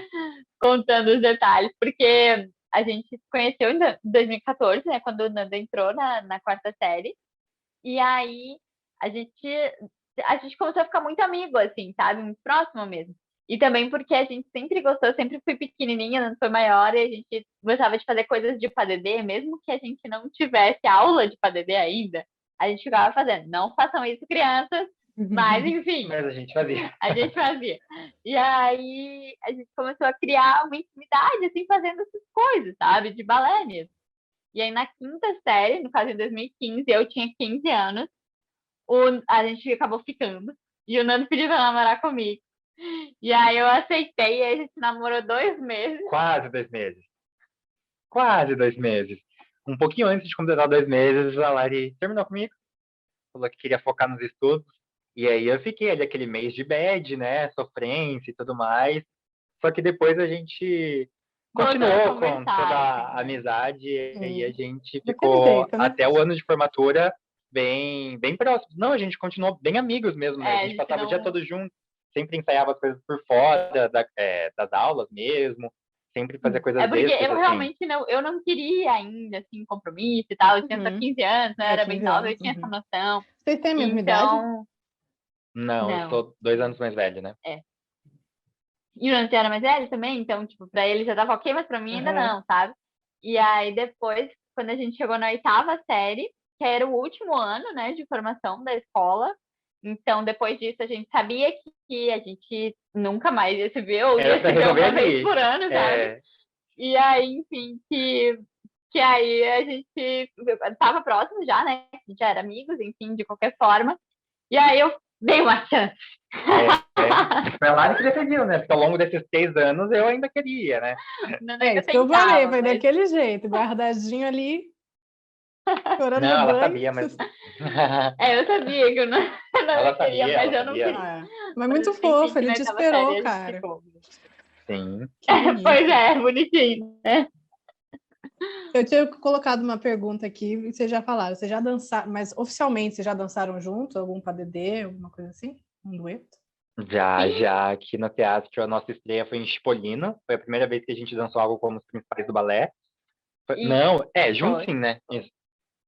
Speaker 3: contando os detalhes, porque a gente se conheceu em 2014, né, quando o Nando entrou na quarta série, e aí a gente, a gente começou a ficar muito amigo, assim, sabe, muito próximo mesmo. E também porque a gente sempre gostou, sempre fui pequenininha, não foi maior, e a gente gostava de fazer coisas de PADD, mesmo que a gente não tivesse aula de PADD ainda, a gente ficava fazendo. Não façam isso, crianças, mas enfim,
Speaker 4: Mas a gente fazia.
Speaker 3: a gente fazia. E aí a gente começou a criar uma intimidade, assim, fazendo essas coisas, sabe, de balé mesmo. E aí na quinta série, no caso em 2015, eu tinha 15 anos, a gente acabou ficando, e o Nando pediu pra namorar comigo. E aí eu aceitei, e aí a gente namorou 2 meses.
Speaker 4: Quase 2 meses. Quase 2 meses. Um pouquinho antes de completar 2 meses, a Lari terminou comigo. Falou que queria focar nos estudos. E aí eu fiquei ali aquele mês de bad, né? Sofrência e tudo mais. Só que depois a gente
Speaker 3: Voltamos a
Speaker 4: continuou com
Speaker 3: conversar,
Speaker 4: toda
Speaker 3: assim,
Speaker 4: a
Speaker 3: né?
Speaker 4: amizade e a gente
Speaker 2: Daquele
Speaker 4: ficou
Speaker 2: jeito, né?
Speaker 4: até o ano de formatura bem, bem próximos. Não, a gente continuou bem amigos mesmo, né? A
Speaker 3: A
Speaker 4: gente
Speaker 3: gente
Speaker 4: passava o dia
Speaker 3: não.
Speaker 4: todo junto, sempre ensaiava as coisas por fora das aulas mesmo, sempre fazia
Speaker 3: É
Speaker 4: coisas
Speaker 3: porque
Speaker 4: extras,
Speaker 3: eu
Speaker 4: assim.
Speaker 3: realmente eu não queria ainda, assim, compromisso e tal. Eu tinha só 15 anos, né? Eu era bem
Speaker 2: 15
Speaker 3: nova, eu
Speaker 2: anos.
Speaker 3: tinha essa noção.
Speaker 2: Vocês têm a mesma idade?
Speaker 3: Então,
Speaker 4: Não, eu
Speaker 3: não.
Speaker 4: sou 2 anos mais velho, né?
Speaker 3: É. E o Nancy era mais velho também, então, tipo, pra ele já tava ok, mas pra mim ainda
Speaker 2: Aham.
Speaker 3: não, sabe? E aí depois, quando a gente chegou na 8ª série, que era o último ano, né, de formação da escola, então depois disso a gente sabia que a gente nunca mais ia se ver, ou
Speaker 4: Era
Speaker 3: ia
Speaker 4: pra
Speaker 3: se ver
Speaker 4: resolver
Speaker 3: uma vez
Speaker 4: ali.
Speaker 3: por ano, sabe?
Speaker 4: É,
Speaker 3: E aí, enfim, que aí a gente tava próximo já, né? A gente já era amigos, enfim, de qualquer forma. E aí eu dei uma chance.
Speaker 4: Foi a Lari que decidiu, né? Porque ao longo desses 6 anos eu ainda queria, né?
Speaker 3: Não,
Speaker 2: É
Speaker 3: ainda
Speaker 2: isso que eu falei,
Speaker 3: tentava,
Speaker 2: foi
Speaker 3: mas
Speaker 2: daquele jeito, guardadinho ali, chorando
Speaker 4: Não,
Speaker 2: no
Speaker 4: ela
Speaker 2: banho.
Speaker 4: sabia, mas.
Speaker 3: eu sabia que eu não, não
Speaker 4: Ela
Speaker 3: queria,
Speaker 4: sabia,
Speaker 3: mas
Speaker 4: ela
Speaker 3: eu não
Speaker 4: sabia.
Speaker 3: queria.
Speaker 2: Ah, mas
Speaker 3: Mas
Speaker 2: muito
Speaker 3: enfim,
Speaker 2: fofo,
Speaker 3: que
Speaker 2: ele
Speaker 3: na
Speaker 2: te
Speaker 3: 8ª série
Speaker 2: esperou,
Speaker 3: a gente
Speaker 2: cara.
Speaker 3: ficou.
Speaker 4: Sim.
Speaker 2: Que
Speaker 3: Pois
Speaker 2: bonito.
Speaker 3: é, bonitinho, né?
Speaker 2: Eu tinha colocado uma pergunta aqui e vocês já falaram. Vocês já dançaram, mas oficialmente vocês já dançaram juntos? Algum padedê, alguma coisa assim? Um dueto?
Speaker 4: Já aqui no teatro, a nossa estreia foi em Chipolino. Foi a primeira vez que a gente dançou algo como os principais do balé.
Speaker 3: E
Speaker 4: Não, junto
Speaker 3: foi.
Speaker 4: sim, né? Isso.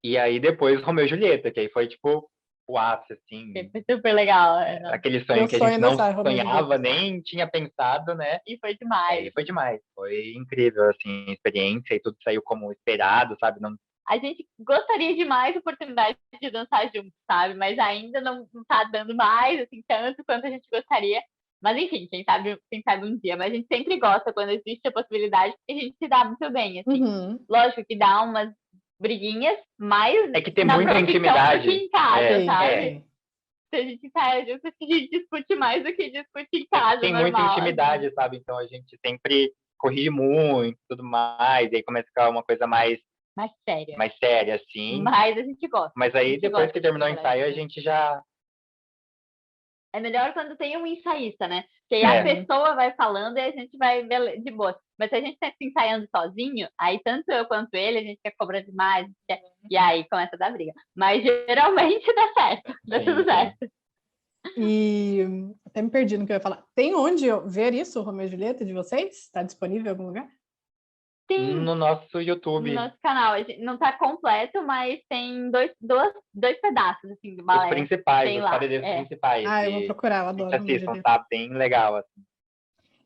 Speaker 4: E aí depois Romeu e Julieta, que aí foi tipo o ápice, assim,
Speaker 3: Foi super legal. Não.
Speaker 4: aquele
Speaker 2: Meu
Speaker 4: sonho que a
Speaker 2: sonho é
Speaker 4: gente não
Speaker 2: dançar Romeu e
Speaker 4: sonhava,
Speaker 2: Julieta.
Speaker 4: nem tinha pensado, né?
Speaker 3: E foi
Speaker 4: E
Speaker 3: demais.
Speaker 4: foi demais. Foi incrível, assim, a experiência e tudo saiu como esperado, sabe? Não,
Speaker 3: A gente gostaria de mais oportunidade de dançar juntos, sabe? Mas ainda não tá dando mais, assim, tanto quanto a gente gostaria. Mas enfim, quem sabe um dia. Mas a gente sempre gosta quando existe a possibilidade, porque a gente se dá muito bem, assim.
Speaker 2: Uhum.
Speaker 3: Lógico que dá umas briguinhas mais
Speaker 4: é que tem
Speaker 3: na
Speaker 4: muita
Speaker 3: profissão do que
Speaker 4: intimidade.
Speaker 3: em casa,
Speaker 2: Sim,
Speaker 3: sabe?
Speaker 2: sim.
Speaker 3: Se a gente sai junto, a gente discute mais do que discute em casa,
Speaker 4: Tem muita
Speaker 3: normal, assim.
Speaker 4: intimidade, sabe? Então a gente sempre corrige muito e tudo mais, e aí começa a ficar uma coisa
Speaker 3: Mais séria.
Speaker 4: mais séria, assim.
Speaker 3: Mas a gente gosta.
Speaker 4: Mas
Speaker 3: A
Speaker 4: aí
Speaker 3: gente
Speaker 4: depois
Speaker 3: gosta
Speaker 4: que
Speaker 3: de
Speaker 4: terminou o
Speaker 3: trabalhar
Speaker 4: ensaio, a
Speaker 3: junto.
Speaker 4: gente já.
Speaker 3: É melhor quando tem um ensaísta, né? Porque aí a
Speaker 4: É,
Speaker 3: pessoa vai falando e a gente vai de boa. Mas se a gente tá se ensaiando sozinho, aí tanto eu quanto ele, a gente quer cobrar demais. E aí começa a dar briga. Mas geralmente dá certo. Dá tudo
Speaker 4: sim.
Speaker 3: certo.
Speaker 2: E até me perdi no que eu ia falar. Tem onde ver isso, Romeu e Julieta, de vocês? Está disponível em algum lugar?
Speaker 3: Sim,
Speaker 4: No nosso
Speaker 3: no
Speaker 4: YouTube,
Speaker 3: nosso canal. A gente não tá completo, mas tem dois pedaços, assim, do
Speaker 4: os
Speaker 3: balé.
Speaker 4: principais,
Speaker 3: Tem
Speaker 4: os
Speaker 3: lá.
Speaker 4: padedeiros
Speaker 3: É.
Speaker 4: principais.
Speaker 2: Ah, eu vou
Speaker 4: E
Speaker 2: procurar, eu
Speaker 4: gente,
Speaker 2: adoro Romeu e
Speaker 4: assistam,
Speaker 2: Julieta.
Speaker 4: tá bem legal, assim.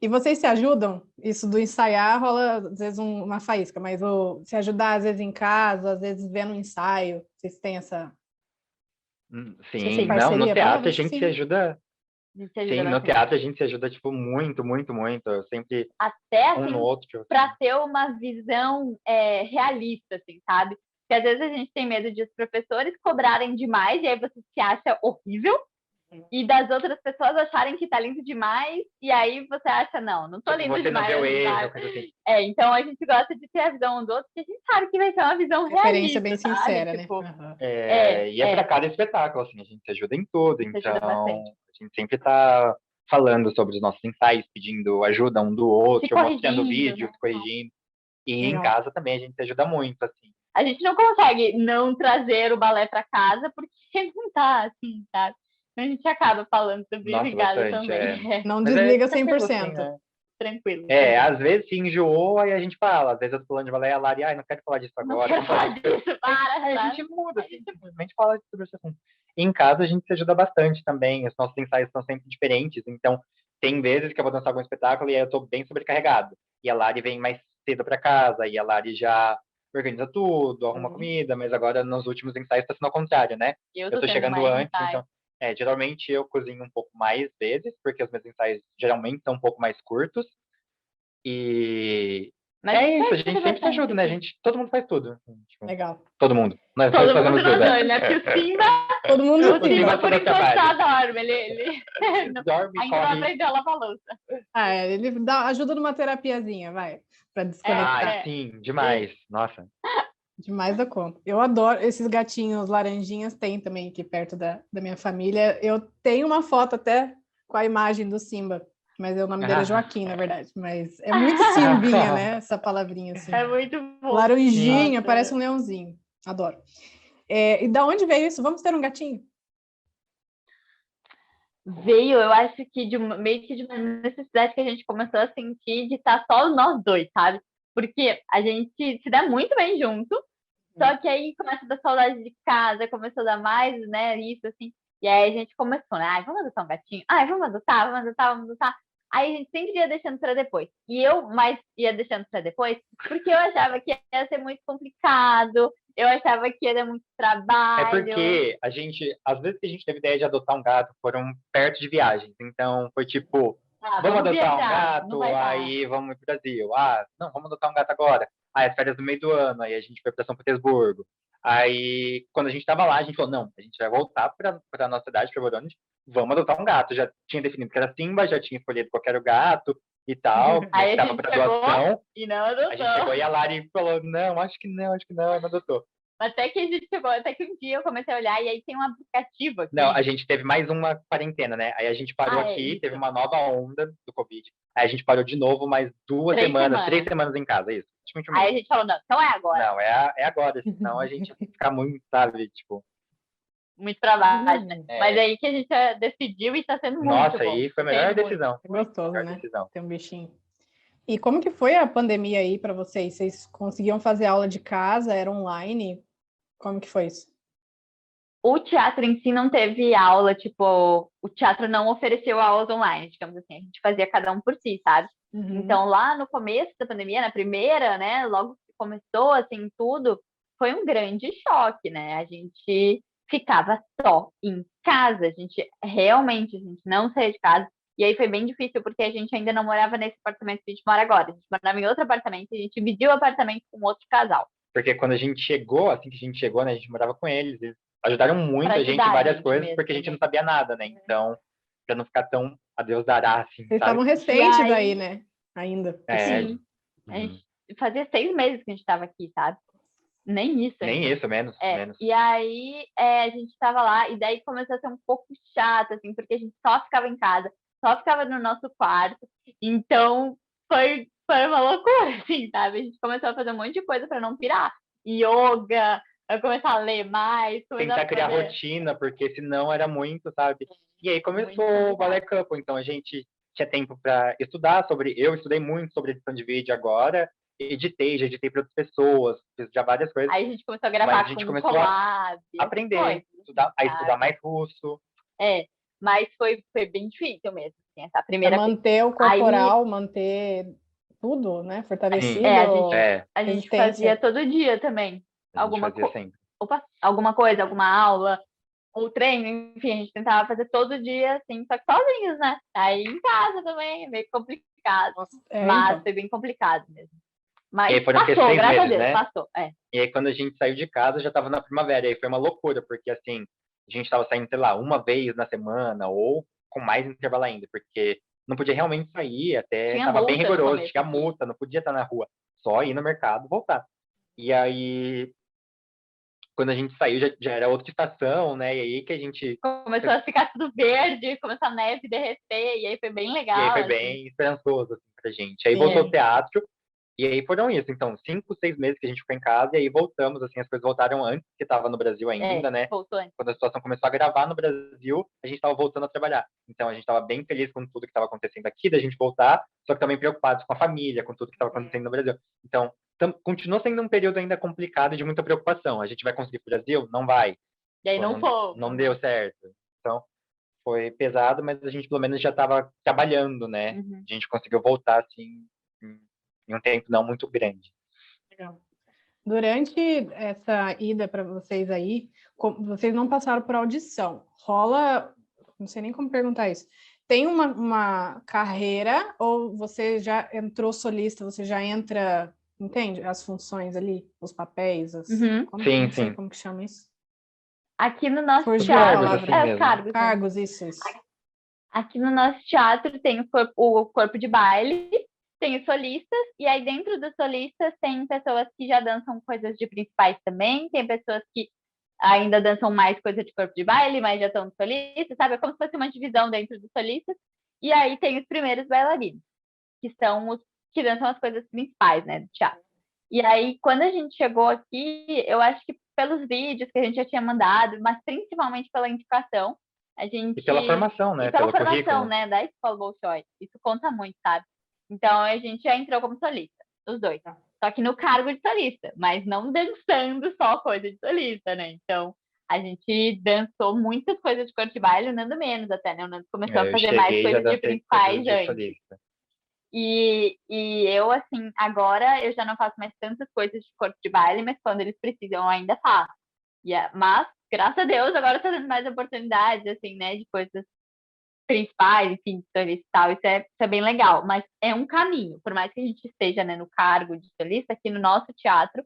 Speaker 2: E vocês se ajudam? Isso do ensaiar rola, às vezes, uma faísca, mas se ajudar, às vezes, em casa, às vezes, vendo um ensaio. Vocês têm essa
Speaker 4: Sim, não, no
Speaker 2: parceria?
Speaker 4: teatro a
Speaker 2: Provavelmente
Speaker 4: gente se
Speaker 2: sim.
Speaker 4: ajuda.
Speaker 3: A gente se ajuda
Speaker 4: Sim, no
Speaker 3: bastante.
Speaker 4: teatro a gente se ajuda, tipo, muito, muito, muito. Eu sempre
Speaker 3: Até,
Speaker 4: um no
Speaker 3: assim,
Speaker 4: outro.
Speaker 3: para
Speaker 4: Assim.
Speaker 3: ter uma visão realista, assim, sabe? Porque às vezes a gente tem medo de os professores cobrarem demais e aí você se acha horrível e das outras pessoas acharem que tá lindo demais e aí você acha, não tô
Speaker 4: Tipo,
Speaker 3: lindo
Speaker 4: você não
Speaker 3: demais,
Speaker 4: vê o erro,
Speaker 3: sabe?
Speaker 4: coisa assim.
Speaker 3: Então a gente gosta de ter a visão um do outro, porque a gente sabe que vai ser uma visão
Speaker 2: Referência bem
Speaker 3: realista, sabe?
Speaker 2: sincera, né?
Speaker 3: Tipo,
Speaker 2: Aham.
Speaker 4: E é para cada espetáculo, assim, a gente se ajuda em tudo.
Speaker 3: se ajuda
Speaker 4: Então,
Speaker 3: bastante.
Speaker 4: a gente sempre tá falando sobre os nossos ensaios, pedindo ajuda um do
Speaker 3: Se
Speaker 4: outro, mostrando
Speaker 3: corrigindo,
Speaker 4: vídeo,
Speaker 3: né?
Speaker 4: se corrigindo. E em
Speaker 2: Legal.
Speaker 4: casa também a gente se ajuda muito, assim.
Speaker 3: A gente não consegue não trazer o balé para casa porque não tá assim, sabe? Então a gente acaba falando sobre isso
Speaker 4: Nossa,
Speaker 3: em casa
Speaker 4: bastante.
Speaker 3: também.
Speaker 2: Não
Speaker 4: Mas é
Speaker 2: desliga
Speaker 4: tranquilo, assim,
Speaker 2: 100%.
Speaker 4: né?
Speaker 3: Tranquilo.
Speaker 4: Às vezes se enjoou, aí a gente fala. Às vezes eu tô falando de balé, a Lari, ai, não quero falar disso
Speaker 3: Não
Speaker 4: agora.
Speaker 3: quero
Speaker 4: Vamos
Speaker 3: falar disso, para,
Speaker 4: Aí a
Speaker 3: sabe?
Speaker 4: gente muda, assim, simplesmente fala sobre esse assunto. E em casa a gente se ajuda bastante também. Os nossos ensaios são sempre diferentes. Então, tem vezes que eu vou dançar algum espetáculo e aí eu tô bem sobrecarregado. E a Lari vem mais cedo para casa, e a Lari já organiza tudo, arruma comida, mas agora nos últimos ensaios tá sendo ao contrário, né?
Speaker 3: Eu
Speaker 4: Eu
Speaker 3: tô
Speaker 4: tô
Speaker 3: tendo
Speaker 4: chegando
Speaker 3: mais
Speaker 4: antes,
Speaker 3: ensaio.
Speaker 4: então. Geralmente eu cozinho um pouco mais vezes, porque os meus ensaios geralmente são um pouco mais curtos. E
Speaker 3: Mas
Speaker 4: é isso, a
Speaker 3: ajuda
Speaker 4: gente sempre se ajuda,
Speaker 3: bastante,
Speaker 4: né?
Speaker 3: assim.
Speaker 4: Todo mundo faz tudo. Tipo,
Speaker 2: Legal.
Speaker 4: todo mundo. Nós
Speaker 3: Todo
Speaker 4: fazemos
Speaker 3: mundo nós
Speaker 4: tudo.
Speaker 3: dois, né? Porque o Simba,
Speaker 2: Todo mundo
Speaker 3: o
Speaker 2: no
Speaker 3: Simba
Speaker 2: Simba.
Speaker 3: por
Speaker 4: toda
Speaker 3: enquanto
Speaker 4: parte.
Speaker 3: só dorme. Ele
Speaker 4: Dorme,
Speaker 3: ainda não
Speaker 4: corre.
Speaker 3: aprendeu a lavar louça.
Speaker 2: Ele ajuda numa terapiazinha, vai, para desconectar.
Speaker 4: Ai, sim, demais. Nossa.
Speaker 2: Demais da conta. Eu adoro esses gatinhos laranjinhas, tem também aqui perto da minha família. Eu tenho uma foto até com a imagem do Simba, mas o nome dele é Joaquim, na verdade. Mas é muito Simbinha, né? Essa palavrinha assim.
Speaker 3: É muito bom.
Speaker 2: Laranjinha,
Speaker 3: Nossa.
Speaker 2: parece um leãozinho. Adoro. E da onde veio isso? Vamos ter um gatinho?
Speaker 3: Veio, eu acho que meio que de uma necessidade que a gente começou a sentir de estar só nós dois, sabe? Porque a gente se dá muito bem junto, só que aí começa a dar saudade de casa, começou a dar mais, né, isso assim. E aí a gente começou, né? Ai, vamos adotar um gatinho. Ai, vamos adotar, vamos adotar, vamos adotar. Aí a gente sempre ia deixando para depois. E eu mais ia deixando para depois porque eu achava que ia ser muito complicado, eu achava que ia dar muito
Speaker 4: É
Speaker 3: trabalho.
Speaker 4: porque às vezes que a gente teve ideia de adotar um gato, foram perto de viagens. Então, foi tipo, vamos adotar um
Speaker 3: Viajar, não
Speaker 4: gato,
Speaker 3: vai dar.
Speaker 4: aí vamos pro Brasil. Ah, não, vamos adotar um gato agora. Aí, as férias do meio do ano, aí a gente foi para São Petersburgo. Aí, quando a gente tava lá, a gente falou, não, a gente vai voltar pra nossa cidade, pra Voronezh, vamos adotar um gato. Já tinha definido que era Simba, já tinha escolhido qual era o gato e tal,
Speaker 3: Aí
Speaker 4: que
Speaker 3: a
Speaker 4: tava
Speaker 3: gente
Speaker 4: pra
Speaker 3: chegou
Speaker 4: doação.
Speaker 3: e não
Speaker 4: A gente
Speaker 3: adotou.
Speaker 4: chegou e a Lari falou, não, acho que não, não adotou.
Speaker 3: Até que a gente chegou, até que um dia eu comecei a olhar e aí tem um aplicativo aqui.
Speaker 4: Não, a gente teve mais uma quarentena, né? Aí a gente parou aqui, teve uma nova onda do Covid. Aí a gente parou de novo mais 3 semanas em casa, isso.
Speaker 3: Aí a gente falou, não, então é agora.
Speaker 4: Não, é agora, senão a gente fica muito, sabe, tipo...
Speaker 3: Muito trabalho, né? Mas aí que a gente decidiu e tá sendo muito bom.
Speaker 4: Nossa, aí foi a melhor decisão.
Speaker 2: É gostoso,
Speaker 4: melhor
Speaker 2: né?
Speaker 4: decisão.
Speaker 2: Ter um bichinho. E como que foi a pandemia aí para vocês? Vocês conseguiam fazer aula de casa? Era online? Como que foi isso?
Speaker 3: O teatro em si não teve aula, tipo, o teatro não ofereceu aulas online, digamos assim, a gente fazia cada um por si, sabe? Então, lá no começo da pandemia, na primeira, né, logo que começou, assim, tudo, foi um grande choque, né? A gente ficava só em casa, a gente não saía de casa, e aí foi bem difícil, porque a gente ainda não morava nesse apartamento que a gente mora agora, a gente morava em outro apartamento, e a gente dividiu o apartamento com outro casal.
Speaker 4: Porque quando a gente chegou, assim que a gente chegou, né, a gente morava com eles ajudaram muito a gente em várias coisas, mesmo, porque a gente não sabia nada, né? Então, pra não ficar tão a Deus dará, assim,
Speaker 2: Vocês estavam recentes aí, né? Ainda.
Speaker 3: Sim. A gente fazia 6 meses que a gente estava aqui, sabe? Nem isso ainda.
Speaker 4: Nem isso, menos.
Speaker 3: E aí, a gente tava lá, e daí começou a ser um pouco chato, assim, porque a gente só ficava em casa, só ficava no nosso quarto. Então, foi uma loucura, assim, sabe? A gente começou a fazer um monte de coisa para não pirar. Yoga, eu começar a ler mais.
Speaker 4: Tentar criar rotina, porque senão era muito, sabe? E aí começou o Ballet Couple, então a gente tinha tempo para estudar eu estudei muito sobre edição de vídeo agora, já editei para outras pessoas, fiz já várias coisas.
Speaker 3: Aí a gente começou a gravar com collab,
Speaker 4: aprender, estudar mais russo.
Speaker 3: Mas foi bem difícil mesmo, assim, essa primeira...
Speaker 2: Manter o corporal, manter tudo, né? Fortalecido.
Speaker 3: A gente fazia todo dia também. Alguma coisa, alguma aula, ou treino, enfim, a gente tentava fazer todo dia, assim, só que sozinhos, né? Aí em casa também, é meio complicado. Mas foi bem complicado mesmo. Mas passou, graças a Deus, né? Passou.
Speaker 4: E aí quando a gente saiu de casa, já estava na primavera, e aí foi uma loucura, porque assim, a gente estava saindo, sei lá, uma vez na semana, ou com mais intervalo ainda, porque não podia realmente sair, até estava bem rigoroso, tinha multa, não podia estar na rua, só ir no mercado e voltar. E aí, quando a gente saiu, já era outra estação, né? E aí que a gente...
Speaker 3: Começou a ficar tudo verde, começou a neve derreter, e aí foi bem legal.
Speaker 4: E aí foi bem esperançoso, assim, pra gente. Aí voltou o teatro, e aí foram isso. Então, 5, 6 meses que a gente ficou em casa, e aí voltamos, assim, as coisas voltaram antes, que estava no Brasil ainda, né?
Speaker 3: Voltou antes.
Speaker 4: Quando a situação começou a gravar no Brasil, a gente estava voltando a trabalhar. Então, a gente estava bem feliz com tudo que estava acontecendo aqui, da gente voltar, só que também preocupados com a família, com tudo que estava acontecendo no Brasil. Então, continua sendo um período ainda complicado de muita preocupação. A gente vai conseguir pro Brasil? Não vai.
Speaker 3: E aí não
Speaker 4: deu certo. Então, foi pesado, mas a gente pelo menos já estava trabalhando, né? A gente conseguiu voltar, assim, em um tempo não muito grande.
Speaker 2: Legal. Durante essa ida para vocês aí, vocês não passaram por audição. Rola, não sei nem como perguntar isso. Tem uma carreira ou você já entrou solista, você já entra, entende? As funções ali, os papéis,
Speaker 4: Sim.
Speaker 2: Como que chama isso?
Speaker 3: Aqui no nosso
Speaker 4: teatro,
Speaker 2: cargos, isso.
Speaker 3: Aqui no nosso teatro tem o corpo de baile, tem os solistas, e aí dentro dos solistas tem pessoas que já dançam coisas de principais também, tem pessoas que ainda dançam mais coisa de corpo de baile, mas já estão solistas, sabe? É como se fosse uma divisão dentro dos solistas, e aí tem os primeiros bailarinos, que são os que dançam as coisas principais, né, do teatro. E aí, quando a gente chegou aqui, eu acho que pelos vídeos que a gente já tinha mandado, mas principalmente pela indicação, a gente...
Speaker 4: E pela formação, né?
Speaker 3: E pela formação,
Speaker 4: currículo.
Speaker 3: né, da Escola Bolshoi. Isso conta muito, sabe? Então, a gente já entrou como solista, os dois. Só que no cargo de solista, mas não dançando só coisa de solista, né? Então, A gente dançou muitas coisas de corte de baile, o Nando menos até, né? O Nando começou a
Speaker 4: Eu
Speaker 3: fazer mais
Speaker 4: cheguei, já
Speaker 3: coisas de
Speaker 4: dancei
Speaker 3: principais
Speaker 4: coisas de
Speaker 3: antes.
Speaker 4: solista.
Speaker 3: E eu, assim, agora eu já não faço mais tantas coisas de corpo de baile, mas quando eles precisam eu ainda faço. Mas, graças a Deus, agora tá dando mais oportunidades, assim, né, de coisas principais, enfim, de solista e tal. Isso é bem legal, mas é um caminho. Por mais que a gente esteja, né, no cargo de solista, aqui no nosso teatro,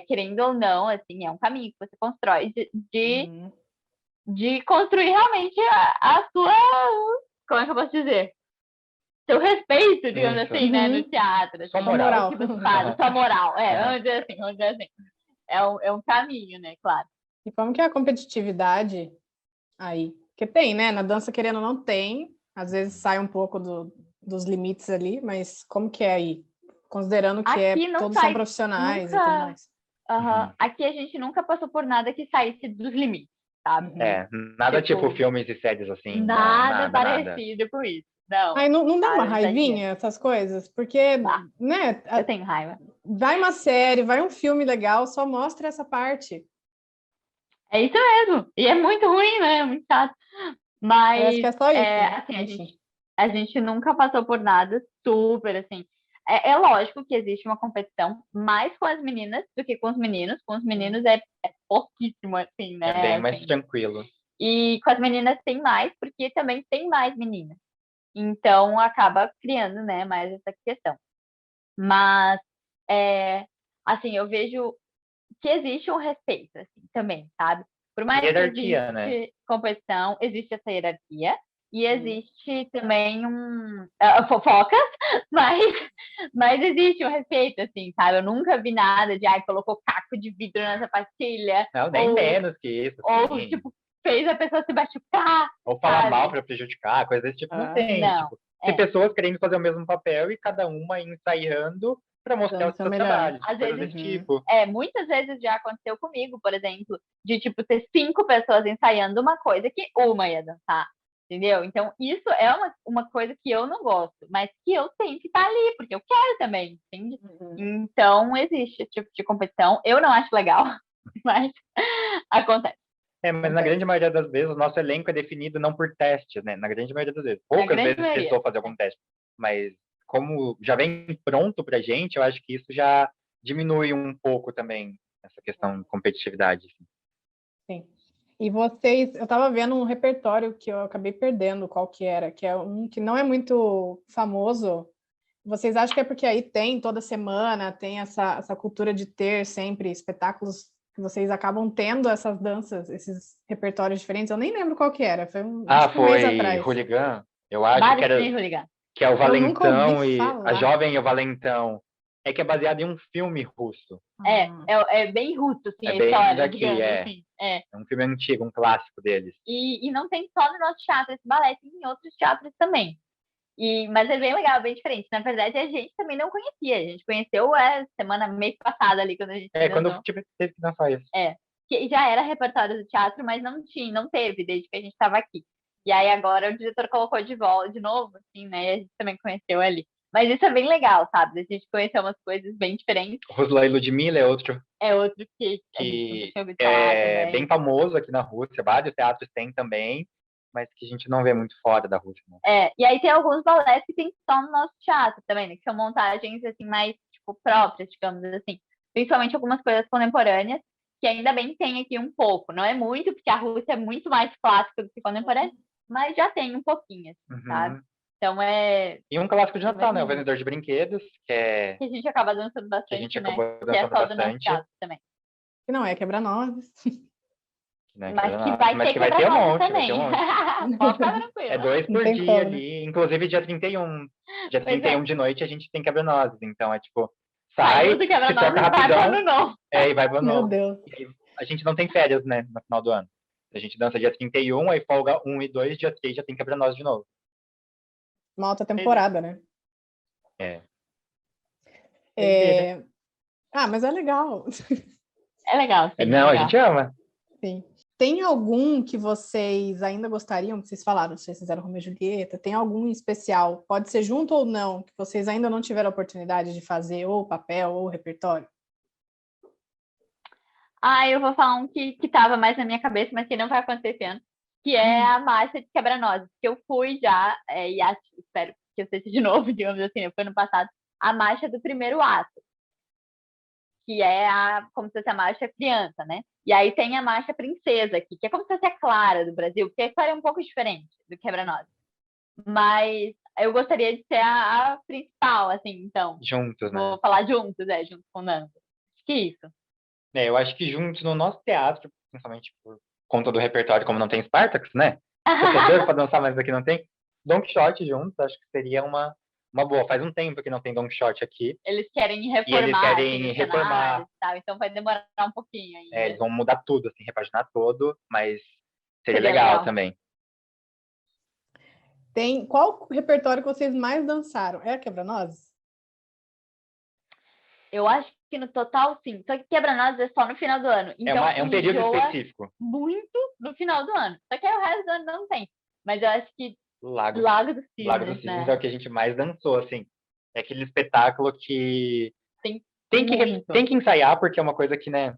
Speaker 3: querendo ou não, assim, é um caminho que você constrói de construir realmente a sua... Como é que eu posso dizer? Seu respeito, digamos
Speaker 4: Isso.
Speaker 3: assim, né, no teatro.
Speaker 4: Sua
Speaker 3: Assim,
Speaker 4: moral.
Speaker 3: o que você faz, sua moral.
Speaker 4: Uhum.
Speaker 3: Vamos dizer assim. É um caminho, né, claro.
Speaker 2: E como que é a competitividade aí? Porque tem, né? Na dança, querendo ou não, tem. Às vezes sai um pouco dos limites ali, mas como que é aí? Considerando que
Speaker 3: Aqui não
Speaker 2: todos
Speaker 3: sai
Speaker 2: são profissionais e tudo
Speaker 3: nunca.
Speaker 2: mais.
Speaker 4: Uhum.
Speaker 3: Aqui a gente nunca passou por nada que saísse dos limites, sabe?
Speaker 4: Nada
Speaker 3: Tipo,
Speaker 4: tipo filmes e séries assim.
Speaker 3: Nada
Speaker 4: Nada.
Speaker 3: parecido com isso. Não.
Speaker 2: Aí não dá uma
Speaker 3: Nada,
Speaker 2: raivinha essas coisas? Porque,
Speaker 3: Tá.
Speaker 2: né?
Speaker 3: Eu tenho raiva.
Speaker 2: Vai uma série, vai um filme legal, só mostra essa parte.
Speaker 3: É isso mesmo. E é muito ruim, né? É muito chato.
Speaker 2: Parece que
Speaker 3: Mas,
Speaker 2: é só isso, né?
Speaker 3: assim,
Speaker 2: Enfim.
Speaker 3: a gente nunca passou por nada super, assim. É lógico que existe uma competição mais com as meninas do que com os meninos. Com os meninos é pouquíssimo, assim, né?
Speaker 4: É bem mais
Speaker 3: Assim.
Speaker 4: tranquilo.
Speaker 3: E com as meninas tem mais, porque também tem mais meninas. Então, acaba criando, né, mais essa questão. Mas, assim, eu vejo que existe um respeito, assim, também, sabe? Por mais que
Speaker 4: Hierarquia, né?
Speaker 3: existe competição, existe essa hierarquia, e existe também fofocas, mas existe um respeito, assim, sabe? Eu nunca vi nada de, colocou caco de vidro nessa pastilha,
Speaker 4: Não, nem menos que isso.
Speaker 3: ou
Speaker 4: Sim.
Speaker 3: tipo, fez a pessoa se machucar,
Speaker 4: Ou falar
Speaker 3: sabe?
Speaker 4: mal para prejudicar, coisa desse tipo. Não tem.
Speaker 3: Não,
Speaker 4: Tipo, tem pessoas querendo fazer o mesmo papel e cada uma ensaiando para mostrar o seu trabalho.
Speaker 3: Às
Speaker 4: Coisas
Speaker 3: vezes,
Speaker 4: desse tipo.
Speaker 3: muitas vezes já aconteceu comigo, por exemplo, de tipo ter 5 pessoas ensaiando uma coisa que uma ia dançar, entendeu? Então isso é uma coisa que eu não gosto, mas que eu tenho que estar ali, porque eu quero também, entende? Então existe esse tipo de competição. Eu não acho legal, mas acontece.
Speaker 4: Mas na grande maioria das vezes o nosso elenco é definido não por teste, né? Na grande maioria das vezes. Poucas vezes precisou fazer algum teste. Mas como já vem pronto pra gente, eu acho que isso já diminui um pouco também essa questão de competitividade. Assim.
Speaker 2: Sim. E vocês, eu estava vendo um repertório que eu acabei perdendo qual que era, que é um que não é muito famoso. Vocês acham que é porque aí tem toda semana, tem essa cultura de ter sempre espetáculos que vocês acabam tendo essas danças, esses repertórios diferentes? Eu nem lembro qual que era, foi acho que um mês
Speaker 4: foi
Speaker 2: atrás.
Speaker 4: Hooligan? Eu acho que é o Valentão e a Jovem e o Valentão. É que é baseado em um filme russo.
Speaker 3: É bem russo, assim, a
Speaker 4: bem
Speaker 3: história,
Speaker 4: daqui,
Speaker 3: digamos assim.
Speaker 4: É um filme antigo, um clássico deles.
Speaker 3: E não tem só no nosso teatro esse balé, tem em outros teatros também. Mas é bem legal, bem diferente. Na verdade, a gente também não conhecia. A gente conheceu mês passado ali, quando a gente
Speaker 4: quando teve que dançar isso.
Speaker 3: Que já era repertório do teatro, mas não teve, desde que a gente estava aqui. E aí agora o diretor colocou de volta, de novo, assim, né? E a gente também conheceu ali. Mas isso é bem legal, sabe? A gente conheceu umas coisas bem diferentes.
Speaker 4: Ruslan e Ludmilla é outro.
Speaker 3: É outro que
Speaker 4: é bem famoso aqui na Rússia. Vários teatros têm também, mas que a gente não vê muito fora da Rússia. Né?
Speaker 3: E aí tem alguns balés que tem só no nosso teatro também, né? Que são montagens, assim, mais, tipo, próprias, digamos assim. Principalmente algumas coisas contemporâneas, que ainda bem tem aqui um pouco. Não é muito, porque a Rússia é muito mais clássica do que contemporânea, mas já tem um pouquinho, assim, sabe? Então
Speaker 4: E um clássico de Natal, né? O Vendedor de Brinquedos, que
Speaker 3: a gente acaba dançando bastante,
Speaker 4: que a gente
Speaker 3: né?
Speaker 4: acabou
Speaker 3: Que é só do nosso teatro também.
Speaker 2: Que não é quebra-nozes.
Speaker 3: Mas que vai ter um monte também. Pode ficar tranquilo.
Speaker 4: É 2 por dia ali. Inclusive, dia 31. Dia 31 de noite, a gente tem quebra-nozes. Então, é tipo, sai, se troca rapidão. E vai pro ano novo.
Speaker 2: Meu Deus.
Speaker 4: A gente não tem férias, né? No final do ano. A gente dança dia 31, aí folga 1 e 2, dia 3 já tem quebra-nozes de novo.
Speaker 2: Uma alta temporada, né? Mas é legal.
Speaker 3: É legal, sim.
Speaker 4: Não, a gente ama.
Speaker 2: Sim. Tem algum que vocês ainda gostariam, que vocês falaram, vocês fizeram Romeu e Julieta, tem algum em especial, pode ser junto ou não, que vocês ainda não tiveram a oportunidade de fazer, ou papel, ou repertório?
Speaker 3: Eu vou falar um que tava mais na minha cabeça, mas que não vai acontecer esse ano, que é a marcha de quebra-nozes, que eu fui já, espero que eu seja de novo, digamos assim, eu fui no passado, a marcha do primeiro ato, que é como se fosse a marcha criança, né? E aí tem a marcha princesa aqui, que é como se fosse a Clara do Brasil, porque a Clara é um pouco diferente do quebra-nozes. Mas eu gostaria de ser a principal, assim, então.
Speaker 4: Juntos, né?
Speaker 3: Vou falar juntos, junto com o Nando. Acho que isso.
Speaker 4: Eu acho que juntos no nosso teatro, principalmente por conta do repertório, como não tem Spartacus, né? Eu tô doido pra dançar, mas aqui não tem. Don Quixote juntos, acho que seria uma boa. Faz um tempo que não tem Don Quixote aqui.
Speaker 3: Eles querem reformar.
Speaker 4: E eles querem reformar.
Speaker 3: Tal, então vai demorar um pouquinho ainda.
Speaker 4: Eles vão mudar tudo, assim, repaginar todo, mas seria legal também.
Speaker 2: Qual repertório que vocês mais dançaram? É a Quebra-Nozes?
Speaker 3: Eu acho que no total, sim. Só que Quebra-Nozes é só no final do ano. Então,
Speaker 4: é um período específico.
Speaker 3: Muito no final do ano. Só que aí o resto do ano não tem. Mas eu acho que
Speaker 4: Lago
Speaker 3: dos Cisnes,
Speaker 4: Lago dos Cisnes é o que a gente mais dançou, assim. É aquele espetáculo que tem que ensaiar, porque é uma coisa que, né,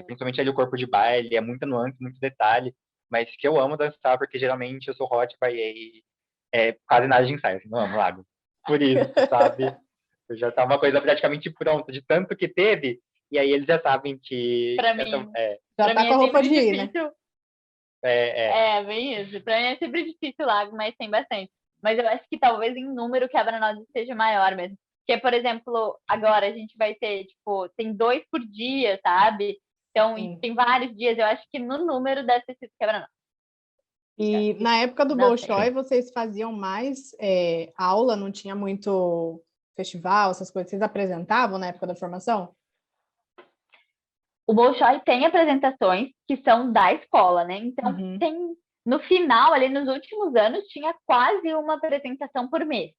Speaker 4: principalmente ali o corpo de baile, é muita nuance, muito detalhe, mas que eu amo dançar, porque geralmente eu sou hot, e quase nada de ensaio, assim, não amo Lago. Por isso, sabe? Já tá uma coisa praticamente pronta, de tanto que teve, e aí eles já sabem que...
Speaker 3: Pra mim,
Speaker 2: já tá com a roupa de ir, né?
Speaker 3: Bem isso. Pra mim é sempre difícil Lago, mas tem bastante. Mas eu acho que talvez em número Quebra-Nozes seja maior mesmo. Porque, por exemplo, agora a gente vai ter, tem 2 por dia, sabe? Então, tem vários dias. Eu acho que no número deve ter sido Quebra-Nozes.
Speaker 2: E na época do Bolshoi, vocês faziam mais aula? Não tinha muito festival, essas coisas? Vocês apresentavam na época da formação?
Speaker 3: O Bolshoi tem apresentações que são da escola, né? Então, no final, ali nos últimos anos, tinha quase uma apresentação por mês.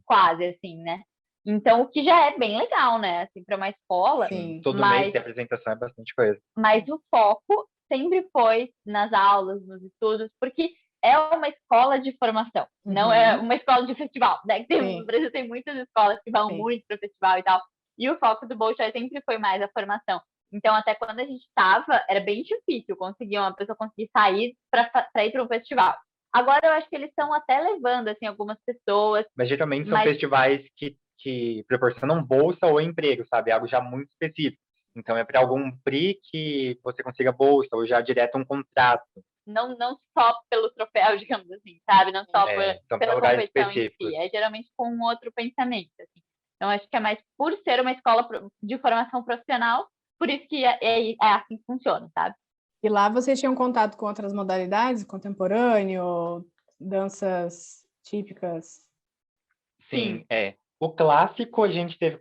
Speaker 3: Quase, assim, né? Então, o que já é bem legal, né? Assim, para uma escola.
Speaker 4: Sim, todo mês de apresentação é bastante coisa.
Speaker 3: Mas o foco sempre foi nas aulas, nos estudos, porque é uma escola de formação, não é uma escola de festival, né? No Brasil tem muitas escolas que vão muito para o festival e tal, e o foco do Bolshoi sempre foi mais a formação. Então, até quando a gente estava, era bem difícil conseguir uma pessoa conseguir sair para ir para um festival. Agora, eu acho que eles estão até levando, assim, algumas pessoas.
Speaker 4: Mas geralmente são festivais que proporcionam bolsa ou emprego, sabe? Algo já muito específico. Então, é para algum PRI que você consiga bolsa ou já direto um contrato.
Speaker 3: Não só pelo troféu, digamos assim, sabe? Não só pela competição em si. É geralmente com um outro pensamento, assim. Então, acho que é mais por ser uma escola de formação profissional, por isso que é assim que funciona, sabe?
Speaker 2: E lá vocês tinham contato com outras modalidades, contemporâneo, danças típicas?
Speaker 4: Sim. O clássico, a gente teve...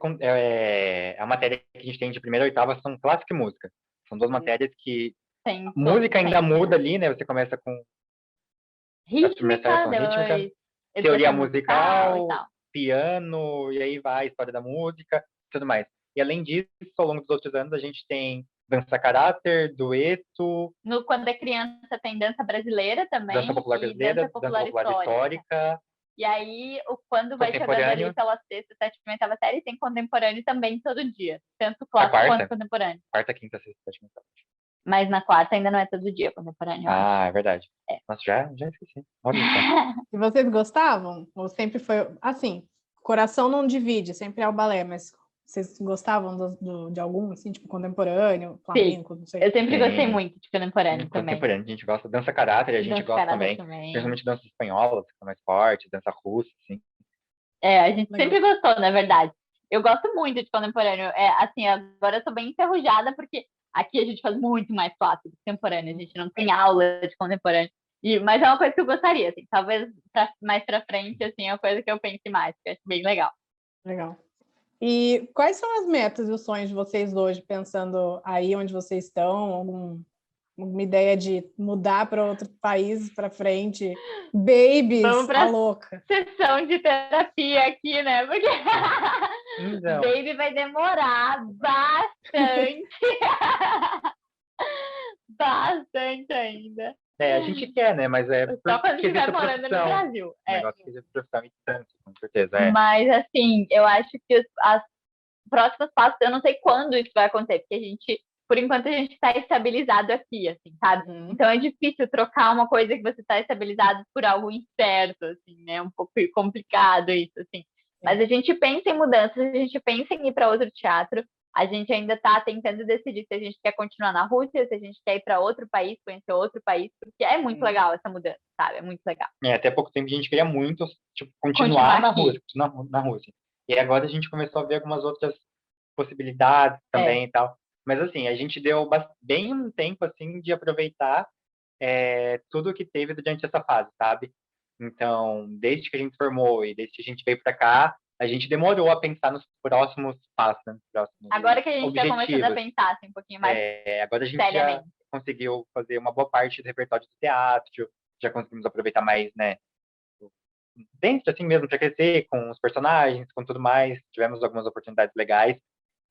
Speaker 4: a matéria que a gente tem de primeira a oitava são clássico e música. São 2 matérias que... música ainda muda ali, né? Você começa com...
Speaker 3: rítmica,
Speaker 4: teoria musical, piano, e aí vai, história da música, tudo mais. E além disso, ao longo dos outros anos, a gente tem dança caráter, dueto...
Speaker 3: Quando é criança, tem dança brasileira também.
Speaker 4: Dança popular brasileira, dança popular histórica.
Speaker 3: E aí, quando vai chegando ali pela 6ª, 7ª, 8ª série, tem contemporâneo também todo dia. Tanto clássico quanto contemporâneo.
Speaker 4: 4ª, 5ª, 6ª, 7ª.
Speaker 3: Mas na 4ª ainda não é todo dia contemporâneo.
Speaker 4: É verdade. Nossa, já esqueci.
Speaker 2: E vocês gostavam? Ou sempre foi assim? Coração não divide, sempre é o balé, mas vocês gostavam de algum, assim, tipo contemporâneo, flamenco, não sei?
Speaker 3: Eu sempre gostei muito de contemporâneo também.
Speaker 4: Contemporâneo, a gente gosta. Dança caráter, a gente gosta também. Principalmente dança espanhola, que é mais forte, dança russa, assim.
Speaker 3: A gente sempre gostou, na verdade. Eu gosto muito de contemporâneo. Assim, agora eu tô bem enferrujada, porque aqui a gente faz muito mais clássico do que contemporâneo. A gente não tem aula de contemporâneo. Mas é uma coisa que eu gostaria, assim. Talvez mais pra frente, assim, é uma coisa que eu pense mais, que eu acho bem legal.
Speaker 2: Legal. E quais são as metas e os sonhos de vocês hoje, pensando aí onde vocês estão? Alguma ideia de mudar para outro país para frente? Babies,
Speaker 3: vamos pra
Speaker 2: louca.
Speaker 3: Sessão de terapia aqui, né? Porque Baby vai demorar bastante. Bastante ainda.
Speaker 4: A gente quer, né? Mas
Speaker 3: só quando estiver morando no Brasil.
Speaker 4: O negócio que profissão e tanto, com certeza.
Speaker 3: Mas, assim, eu acho que as próximos passos, eu não sei quando isso vai acontecer, porque a gente, por enquanto a gente está estabilizado aqui, assim, sabe? Então é difícil trocar uma coisa que você está estabilizado por algo incerto, assim, né? Um pouco complicado isso, assim. Mas a gente pensa em mudanças, a gente pensa em ir para outro teatro. A gente ainda está tentando decidir se a gente quer continuar na Rússia, se a gente quer ir para outro país, conhecer outro país, porque é muito legal essa mudança, sabe? É muito legal.
Speaker 4: Até pouco tempo a gente queria muito tipo, continuar na
Speaker 3: aqui.
Speaker 4: Rússia, na Rússia. E agora a gente começou a ver algumas outras possibilidades também e tal. Mas assim, a gente deu bem um tempo assim de aproveitar tudo que teve durante essa fase, sabe? Então, desde que a gente formou e desde que a gente veio para cá, a gente demorou a pensar nos próximos passos, nos próximos
Speaker 3: Agora que a gente está começando a
Speaker 4: objetivos.
Speaker 3: pensar assim, um pouquinho mais
Speaker 4: Agora a gente
Speaker 3: seriamente.
Speaker 4: já conseguiu fazer uma boa parte do repertório do teatro, já conseguimos aproveitar mais, né? Dentro, assim mesmo, para crescer com os personagens, com tudo mais. Tivemos algumas oportunidades legais.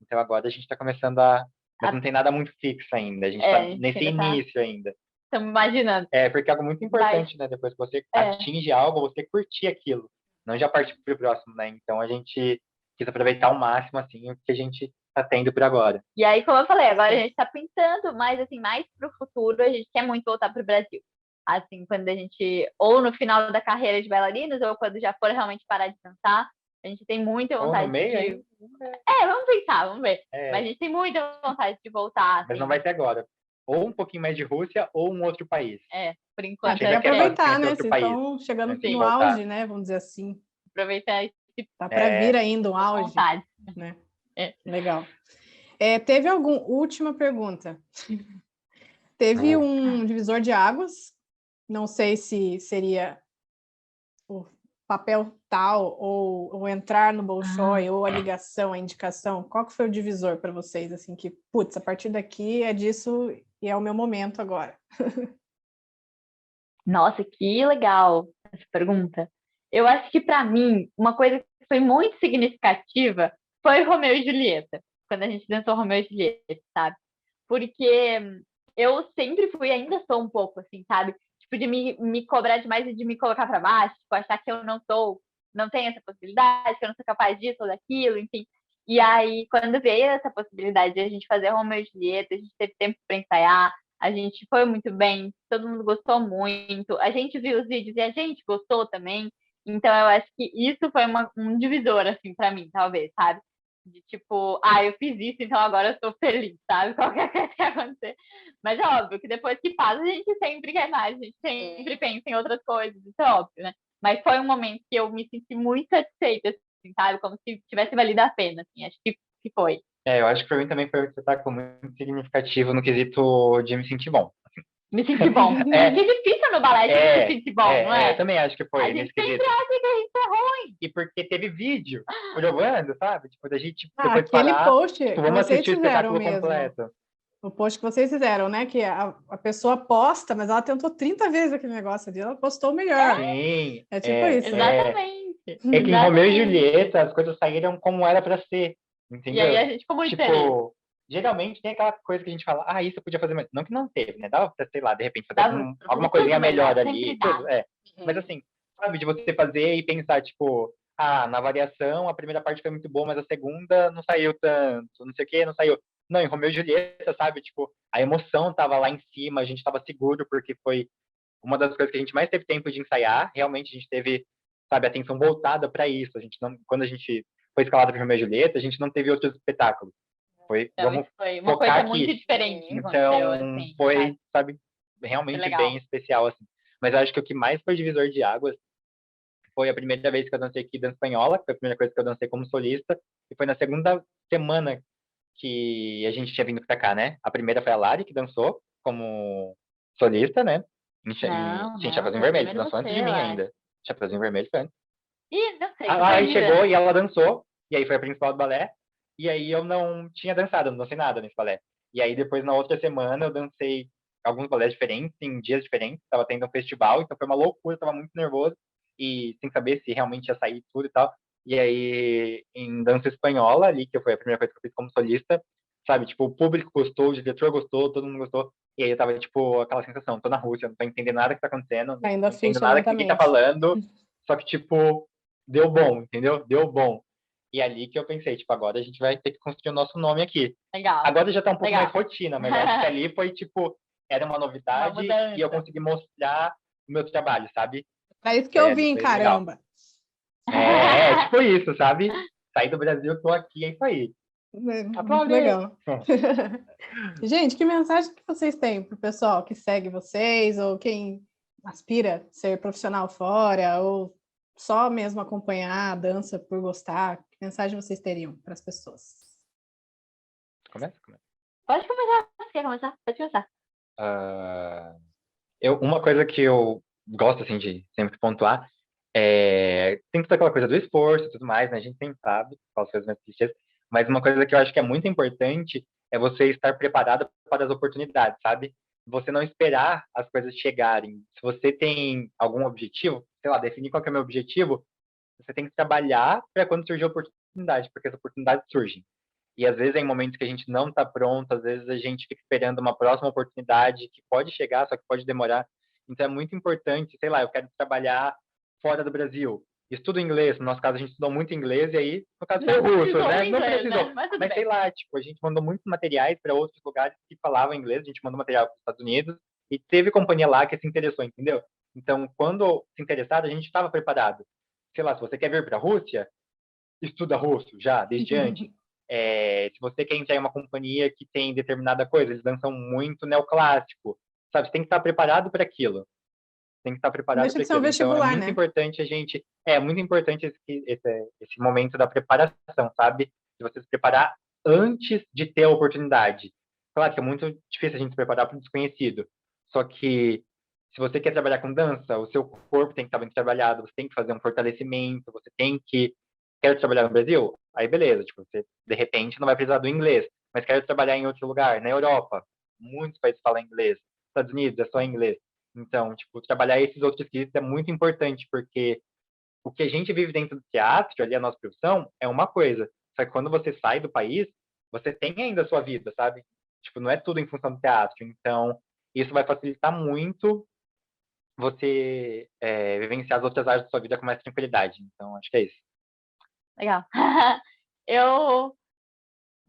Speaker 4: Então agora a gente está começando a. Mas não tem nada muito fixo ainda. A gente está nesse início ainda.
Speaker 3: Estamos imaginando.
Speaker 4: Porque é algo muito importante, né? Depois que você atinge algo, você curtir aquilo. Não já partir para o próximo, né? Então a gente quis aproveitar ao máximo, assim, o que a gente está tendo por agora.
Speaker 3: E aí, como eu falei, agora a gente está pensando mais, assim, mais para o futuro. A gente quer muito voltar para o Brasil. Assim, quando a gente, ou no final da carreira de bailarinos, ou quando já for realmente parar de dançar, a gente tem muita vontade
Speaker 4: ou no meio,
Speaker 3: de...
Speaker 4: Aí?
Speaker 3: Vamos pensar, vamos ver. Mas a gente tem muita vontade de voltar. Assim.
Speaker 4: Mas não vai ser agora. Ou um pouquinho mais de Rússia, ou um outro país.
Speaker 3: Por enquanto.
Speaker 2: Tem que aproveitar, né? Vocês estão chegando no auge, né? Vamos dizer assim.
Speaker 3: Aproveitar esse...
Speaker 2: Tá para vir ainda um auge.
Speaker 3: Vontade.
Speaker 2: Né? Legal. Teve última pergunta. Teve um divisor de águas. Não sei se seria o papel tal, ou entrar no Bolshoi, ou a ligação, a indicação. Qual que foi o divisor para vocês? Assim, que, putz, a partir daqui é disso e é o meu momento agora.
Speaker 3: Nossa, que legal essa pergunta. Eu acho que, para mim, uma coisa que foi muito significativa foi Romeu e Julieta, quando a gente dançou Romeu e Julieta, sabe? Porque eu sempre fui, ainda sou um pouco assim, sabe? Tipo, de me cobrar demais e de me colocar para baixo, tipo, achar que eu não tenho essa possibilidade, que eu não sou capaz disso ou daquilo, enfim. E aí, quando veio essa possibilidade de a gente fazer Romeu e Julieta, a gente teve tempo para ensaiar, a gente foi muito bem, todo mundo gostou muito, a gente viu os vídeos e a gente gostou também. Então, eu acho que isso foi um divisor, assim, para mim, talvez, sabe? De tipo, eu fiz isso, então agora eu estou feliz, sabe? Qualquer coisa que acontecer. Mas é óbvio que depois que faz, a gente sempre quer mais, a gente sempre pensa em outras coisas, isso é óbvio, né? Mas foi um momento que eu me senti muito satisfeita, assim, sabe? Como se tivesse valido a pena, assim, acho que foi.
Speaker 4: Eu acho que para mim também foi um espetáculo muito significativo no quesito de me sentir bom.
Speaker 3: Me sentir bom. É difícil no balé de se sentir bom, não é?
Speaker 4: Eu também acho que foi.
Speaker 3: A gente sempre acha que a gente é ruim.
Speaker 4: E porque teve vídeo provando, sabe? Tipo, da gente depois
Speaker 2: aquele
Speaker 4: parar,
Speaker 2: post que
Speaker 4: vamos
Speaker 2: vocês
Speaker 4: assistir o
Speaker 2: fizeram
Speaker 4: espetáculo
Speaker 2: mesmo.
Speaker 4: completo.
Speaker 2: O post que vocês fizeram, né? Que a pessoa posta, mas ela tentou 30 vezes aquele negócio ali, ela postou melhor.
Speaker 4: Sim.
Speaker 2: É tipo isso.
Speaker 3: Exatamente.
Speaker 4: É que em Romeu e Julieta as coisas saíram como era pra ser. Entendeu?
Speaker 3: E aí a gente ficou muito feliz.
Speaker 4: Geralmente tem aquela coisa que a gente fala, isso eu podia fazer, mas não que não teve, né? Dava pra, sei lá, de repente fazer alguma coisinha melhor ali. Tudo, Mas assim, sabe, de você fazer e pensar, tipo, na variação a primeira parte foi muito boa, mas a segunda não saiu tanto, não sei o que, não saiu. Não, em Romeu e Julieta, sabe, tipo, a emoção tava lá em cima, a gente tava seguro, porque foi uma das coisas que a gente mais teve tempo de ensaiar, realmente a gente teve, sabe, a atenção voltada para isso. A gente não, quando a gente foi escalado para Romeu e Julieta, a gente não teve outros espetáculos. Vamos
Speaker 3: foi uma
Speaker 4: focar
Speaker 3: coisa
Speaker 4: aqui.
Speaker 3: Muito diferente.
Speaker 4: Então,
Speaker 3: assim,
Speaker 4: foi, sabe, realmente bem especial, assim. Mas eu acho que o que mais foi divisor de águas foi a primeira vez que eu dancei aqui dança espanhola, que foi a primeira coisa que eu dancei como solista, e foi na segunda semana que a gente tinha vindo pra cá, né? A primeira foi a Lari, que dançou como solista, né? Sim, Chapeuzinho Vermelho, que dançou antes de mim ainda. Chapeuzinho Vermelho foi antes.
Speaker 3: Não sei.
Speaker 4: Aí chegou e ela dançou, e aí foi a principal do balé, e aí eu não tinha dançado, não dancei nada nesse balé. E aí depois, na outra semana, eu dancei alguns balés diferentes, em dias diferentes, tava tendo um festival, então foi uma loucura, tava muito nervoso, e sem saber se realmente ia sair tudo e tal. E aí, em dança espanhola, ali, que foi a primeira coisa que eu fiz como solista, sabe, tipo, o público gostou, o diretor gostou, todo mundo gostou, e aí eu tava, tipo, aquela sensação, tô na Rússia, não tô entendendo nada que tá acontecendo, não entendo nada que ninguém tá falando, só que, tipo, deu bom, entendeu? Deu bom. E ali que eu pensei, tipo, agora a gente vai ter que construir o nosso nome aqui.
Speaker 3: Legal.
Speaker 4: Agora já tá um pouco
Speaker 3: Legal.
Speaker 4: mais rotina, mas acho que ali foi, tipo, era uma novidade
Speaker 3: mudança.
Speaker 4: e eu consegui mostrar o meu trabalho, sabe?
Speaker 2: Pra isso que eu vim,
Speaker 4: foi legal.
Speaker 2: caramba.
Speaker 4: Tipo isso, sabe? Saí do Brasil, tô aqui, é isso aí.
Speaker 2: Muito
Speaker 4: Aplaudir.
Speaker 2: legal. Gente, que mensagem que vocês têm pro pessoal que segue vocês, ou quem aspira a ser profissional fora, ou só mesmo acompanhar a dança por gostar? Que mensagem vocês teriam para as pessoas?
Speaker 4: Começa?
Speaker 3: Pode começar. Você quer começar? Pode começar.
Speaker 4: Uma coisa que eu gosto, assim, de sempre pontuar tem toda aquela coisa do esforço e tudo mais, né? A gente sempre sabe quais são as minhas clichês, mas uma coisa que eu acho que é muito importante é você estar preparado para as oportunidades, sabe? Você não esperar as coisas chegarem. Se você tem algum objetivo, sei lá, definir qual que é o meu objetivo, você tem que trabalhar para quando surgir a oportunidade, porque as oportunidades surgem. E às vezes é em momentos que a gente não está pronto, às vezes a gente fica esperando uma próxima oportunidade que pode chegar, só que pode demorar. Então é muito importante, sei lá, eu quero trabalhar fora do Brasil. Estudo inglês, no nosso caso a gente estudou muito inglês, e aí, no caso foi russo, né? Não precisou.
Speaker 3: Né?
Speaker 4: Mas sei lá, tipo, a gente mandou muitos materiais para outros lugares que falavam inglês, a gente mandou material para os Estados Unidos, e teve companhia lá que se interessou, entendeu? Então, quando se interessaram, a gente estava preparado. Sei lá, se você quer vir para a Rússia, estuda russo já, desde antes. Se você quer entrar em uma companhia que tem determinada coisa, eles dançam muito neoclássico, sabe? Você tem que estar preparado para aquilo. Tem que estar preparado
Speaker 2: Deixa
Speaker 4: para
Speaker 2: de ser um
Speaker 4: aquilo. Então, é
Speaker 2: vestibular,
Speaker 4: muito
Speaker 2: né?
Speaker 4: importante a gente... É muito importante esse momento da preparação, sabe? De você se preparar antes de ter a oportunidade. Claro que é muito difícil a gente se preparar para o desconhecido. Só que, se você quer trabalhar com dança, o seu corpo tem que estar bem trabalhado, você tem que fazer um fortalecimento, você tem que... Quero trabalhar no Brasil? Aí, beleza. Tipo, você, de repente, não vai precisar do inglês. Mas quero trabalhar em outro lugar. Na Europa, muitos países falam inglês. Estados Unidos, é só inglês. Então, tipo, trabalhar esses outros skills é muito importante, porque o que a gente vive dentro do teatro, ali a nossa profissão, é uma coisa. Só que quando você sai do país, você tem ainda a sua vida, sabe? Tipo, não é tudo em função do teatro. Então, isso vai facilitar muito você vivenciar as outras áreas da sua vida com mais tranquilidade. Então, acho que é isso.
Speaker 3: Legal.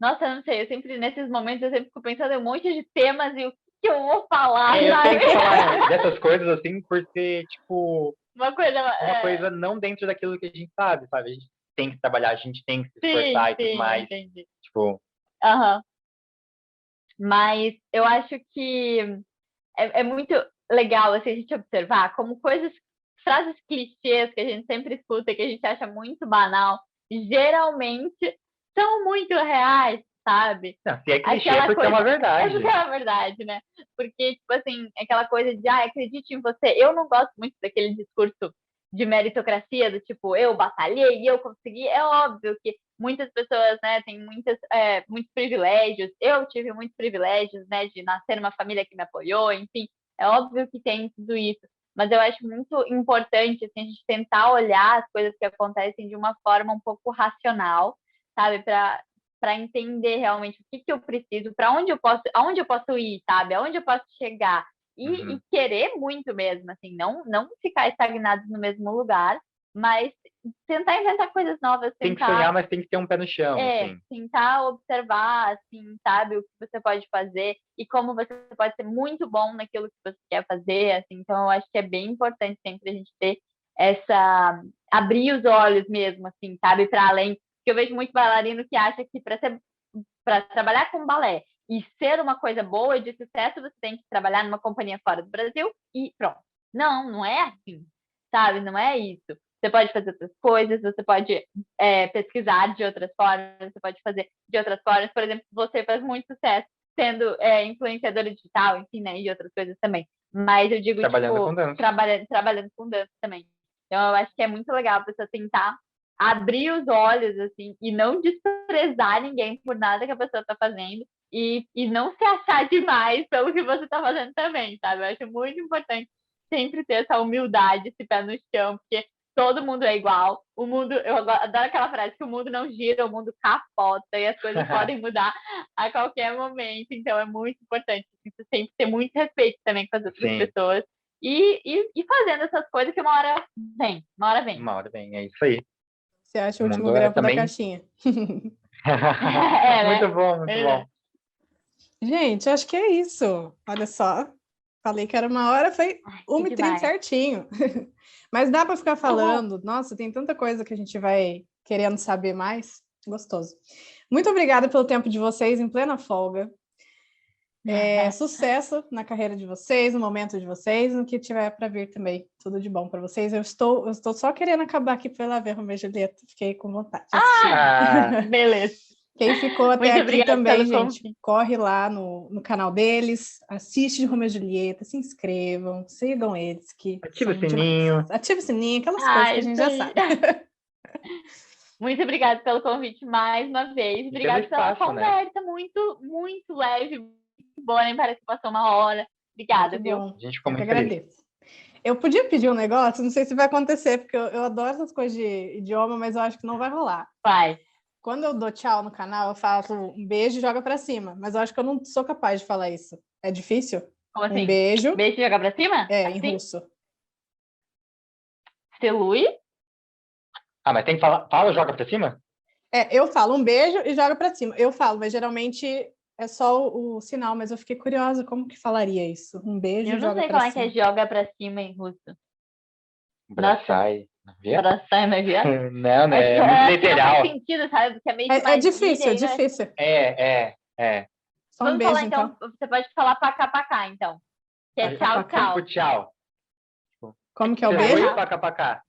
Speaker 3: Nossa, eu não sei, nesses momentos, eu sempre fico pensando em um monte de temas e o que eu vou falar,
Speaker 4: eu
Speaker 3: sabe?
Speaker 4: tenho que falar dessas coisas, assim, por ser, tipo,
Speaker 3: uma
Speaker 4: coisa não dentro daquilo que a gente sabe, sabe? A gente tem que trabalhar, a gente tem que se esforçar e tudo mais.
Speaker 3: Entendi.
Speaker 4: Tipo...
Speaker 3: Mas eu acho que é muito legal assim, a gente observar como frases clichês que a gente sempre escuta, que a gente acha muito banal, geralmente são muito reais, sabe?
Speaker 4: Não, se é clichê, porque é uma verdade.
Speaker 3: É porque é uma verdade, né? Porque, tipo assim, aquela coisa de, acredite em você. Eu não gosto muito daquele discurso de meritocracia, do tipo, eu batalhei e eu consegui. É óbvio que muitas pessoas, né, têm muitos privilégios. Eu tive muitos privilégios, né, de nascer numa família que me apoiou, enfim. É óbvio que tem tudo isso. Mas eu acho muito importante, assim, a gente tentar olhar as coisas que acontecem de uma forma um pouco racional, sabe? Para entender realmente o que eu preciso, aonde eu posso ir, sabe? Aonde eu posso chegar. E querer muito mesmo, assim, não ficar estagnado no mesmo lugar, mas tentar inventar coisas novas.
Speaker 4: Tem que sonhar, mas tem que ter um pé no chão. Assim.
Speaker 3: Tentar observar, assim, sabe, o que você pode fazer e como você pode ser muito bom naquilo que você quer fazer, assim. Então, eu acho que é bem importante sempre a gente ter abrir os olhos mesmo, assim, sabe, para além. Porque eu vejo muito bailarino que acha que para trabalhar com balé e ser uma coisa boa de sucesso, você tem que trabalhar numa companhia fora do Brasil e pronto. Não é assim, sabe? Não é isso. Você pode fazer outras coisas, você pode pesquisar de outras formas, você pode fazer de outras formas. Por exemplo, você faz muito sucesso sendo influenciadora digital, enfim, né? E outras coisas também. Mas eu digo,
Speaker 4: trabalhando com dança.
Speaker 3: Trabalhando com dança também. Então, eu acho que é muito legal a pessoa tentar abrir os olhos, assim, e não desprezar ninguém por nada que a pessoa está fazendo e não se achar demais pelo que você está fazendo também, sabe? Eu acho muito importante sempre ter essa humildade, esse pé no chão, porque todo mundo é igual. O mundo, eu adoro aquela frase que o mundo não gira, o mundo capota e as coisas podem mudar a qualquer momento. Então é muito importante você sempre ter muito respeito também com as outras pessoas e fazendo essas coisas que uma hora vem.
Speaker 4: Uma hora vem, é isso aí.
Speaker 2: Você acha o
Speaker 4: O
Speaker 2: último
Speaker 4: mundo é
Speaker 2: grampo da
Speaker 4: também-
Speaker 2: caixinha.
Speaker 3: né?
Speaker 4: Muito bom, muito bom.
Speaker 2: Gente, acho que é isso. Olha só. Falei que era uma hora, foi
Speaker 3: Ai,
Speaker 2: 1h30
Speaker 3: demais.
Speaker 2: certinho. Mas dá para ficar falando. Nossa, tem tanta coisa que a gente vai querendo saber mais. Gostoso. Muito obrigada pelo tempo de vocês em plena folga. Sucesso na carreira de vocês, no momento de vocês, no que tiver para vir também. Tudo de bom para vocês. Eu estou só querendo acabar aqui para ver Romeu e Julieta. Fiquei com vontade de assistir.
Speaker 3: Beleza.
Speaker 2: Quem ficou até
Speaker 3: Muito
Speaker 2: aqui
Speaker 3: obrigada
Speaker 2: também,
Speaker 3: pelo
Speaker 2: gente,
Speaker 3: convite.
Speaker 2: corre lá no canal deles, assiste Romeu e Julieta, se inscrevam, sigam eles, que
Speaker 4: Ativa o
Speaker 2: são demais.
Speaker 4: sininho.
Speaker 2: Ativa o sininho, aquelas coisas que a gente já
Speaker 3: isso aí.
Speaker 2: sabe.
Speaker 3: Muito obrigada pelo convite mais uma vez. Obrigada pela
Speaker 4: espaço, né?
Speaker 3: conversa, muito, muito leve, muito boa, nem parece que passou uma hora. Obrigada,
Speaker 2: Muito
Speaker 3: viu?
Speaker 2: bom.
Speaker 4: A gente ficou
Speaker 2: Eu que
Speaker 4: muito feliz.
Speaker 2: agradeço. Eu podia pedir um negócio, não sei se vai acontecer, porque eu adoro essas coisas de idioma, mas eu acho que não vai rolar.
Speaker 3: Vai.
Speaker 2: Quando eu dou tchau no canal, eu falo um beijo e joga pra cima, mas eu acho que eu não sou capaz de falar isso. É difícil?
Speaker 3: Como assim?
Speaker 2: Um beijo.
Speaker 3: Beijo e jogar pra cima?
Speaker 2: Em
Speaker 3: Assim?
Speaker 2: russo.
Speaker 3: Celui?
Speaker 4: Ah, mas tem que falar. Fala, joga pra cima?
Speaker 2: Eu falo um beijo e joga pra cima. Eu falo, mas geralmente é só o sinal, mas eu fiquei curiosa como que falaria isso. Um beijo
Speaker 3: Eu
Speaker 2: e
Speaker 3: não
Speaker 2: joga
Speaker 3: sei
Speaker 2: pra
Speaker 3: como é
Speaker 2: cima.
Speaker 3: que é joga pra cima em russo.
Speaker 4: Brasai.
Speaker 3: Abraçar na viagem.
Speaker 4: Não, né? É muito
Speaker 3: Não faz
Speaker 4: literal.
Speaker 3: sentido, sabe? Porque é meio que
Speaker 2: É
Speaker 3: uma
Speaker 2: difícil, é
Speaker 3: gíria, né?
Speaker 2: difícil.
Speaker 4: É.
Speaker 2: Só um
Speaker 3: Vamos
Speaker 2: beijo,
Speaker 3: falar então. Você pode falar pacá, então. Que é tchau,
Speaker 2: Pacá.
Speaker 3: tchau.
Speaker 4: Tipo, tchau.
Speaker 2: Como que é o
Speaker 3: Celui.
Speaker 2: beijo?
Speaker 4: Oi, pacá.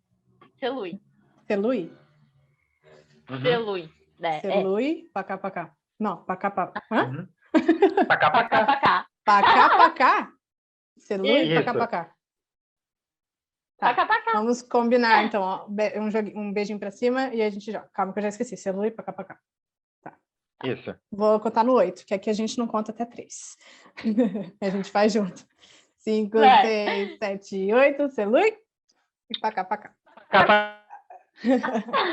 Speaker 3: Celui.
Speaker 2: Celui?
Speaker 4: Uhum.
Speaker 3: Celui.
Speaker 2: Celui, pacá, pacá. Não, pacá, pacá. Hã?
Speaker 4: Uhum. Pacá.
Speaker 3: Pacá.
Speaker 2: Pacá, pacá? Celui,
Speaker 4: Isso.
Speaker 2: pacá, pacá. Tá.
Speaker 3: Pacá.
Speaker 2: Vamos combinar, então. Ó, um beijinho pra cima e a gente joga. Calma que eu já esqueci. Celui, pacá, pacá.
Speaker 4: Isso.
Speaker 2: Vou contar no 8, que aqui a gente não conta até 3. A gente faz junto. 5,
Speaker 3: Vai.
Speaker 2: 6, 7, 8, celui e pacá, pacá.
Speaker 4: Pacá.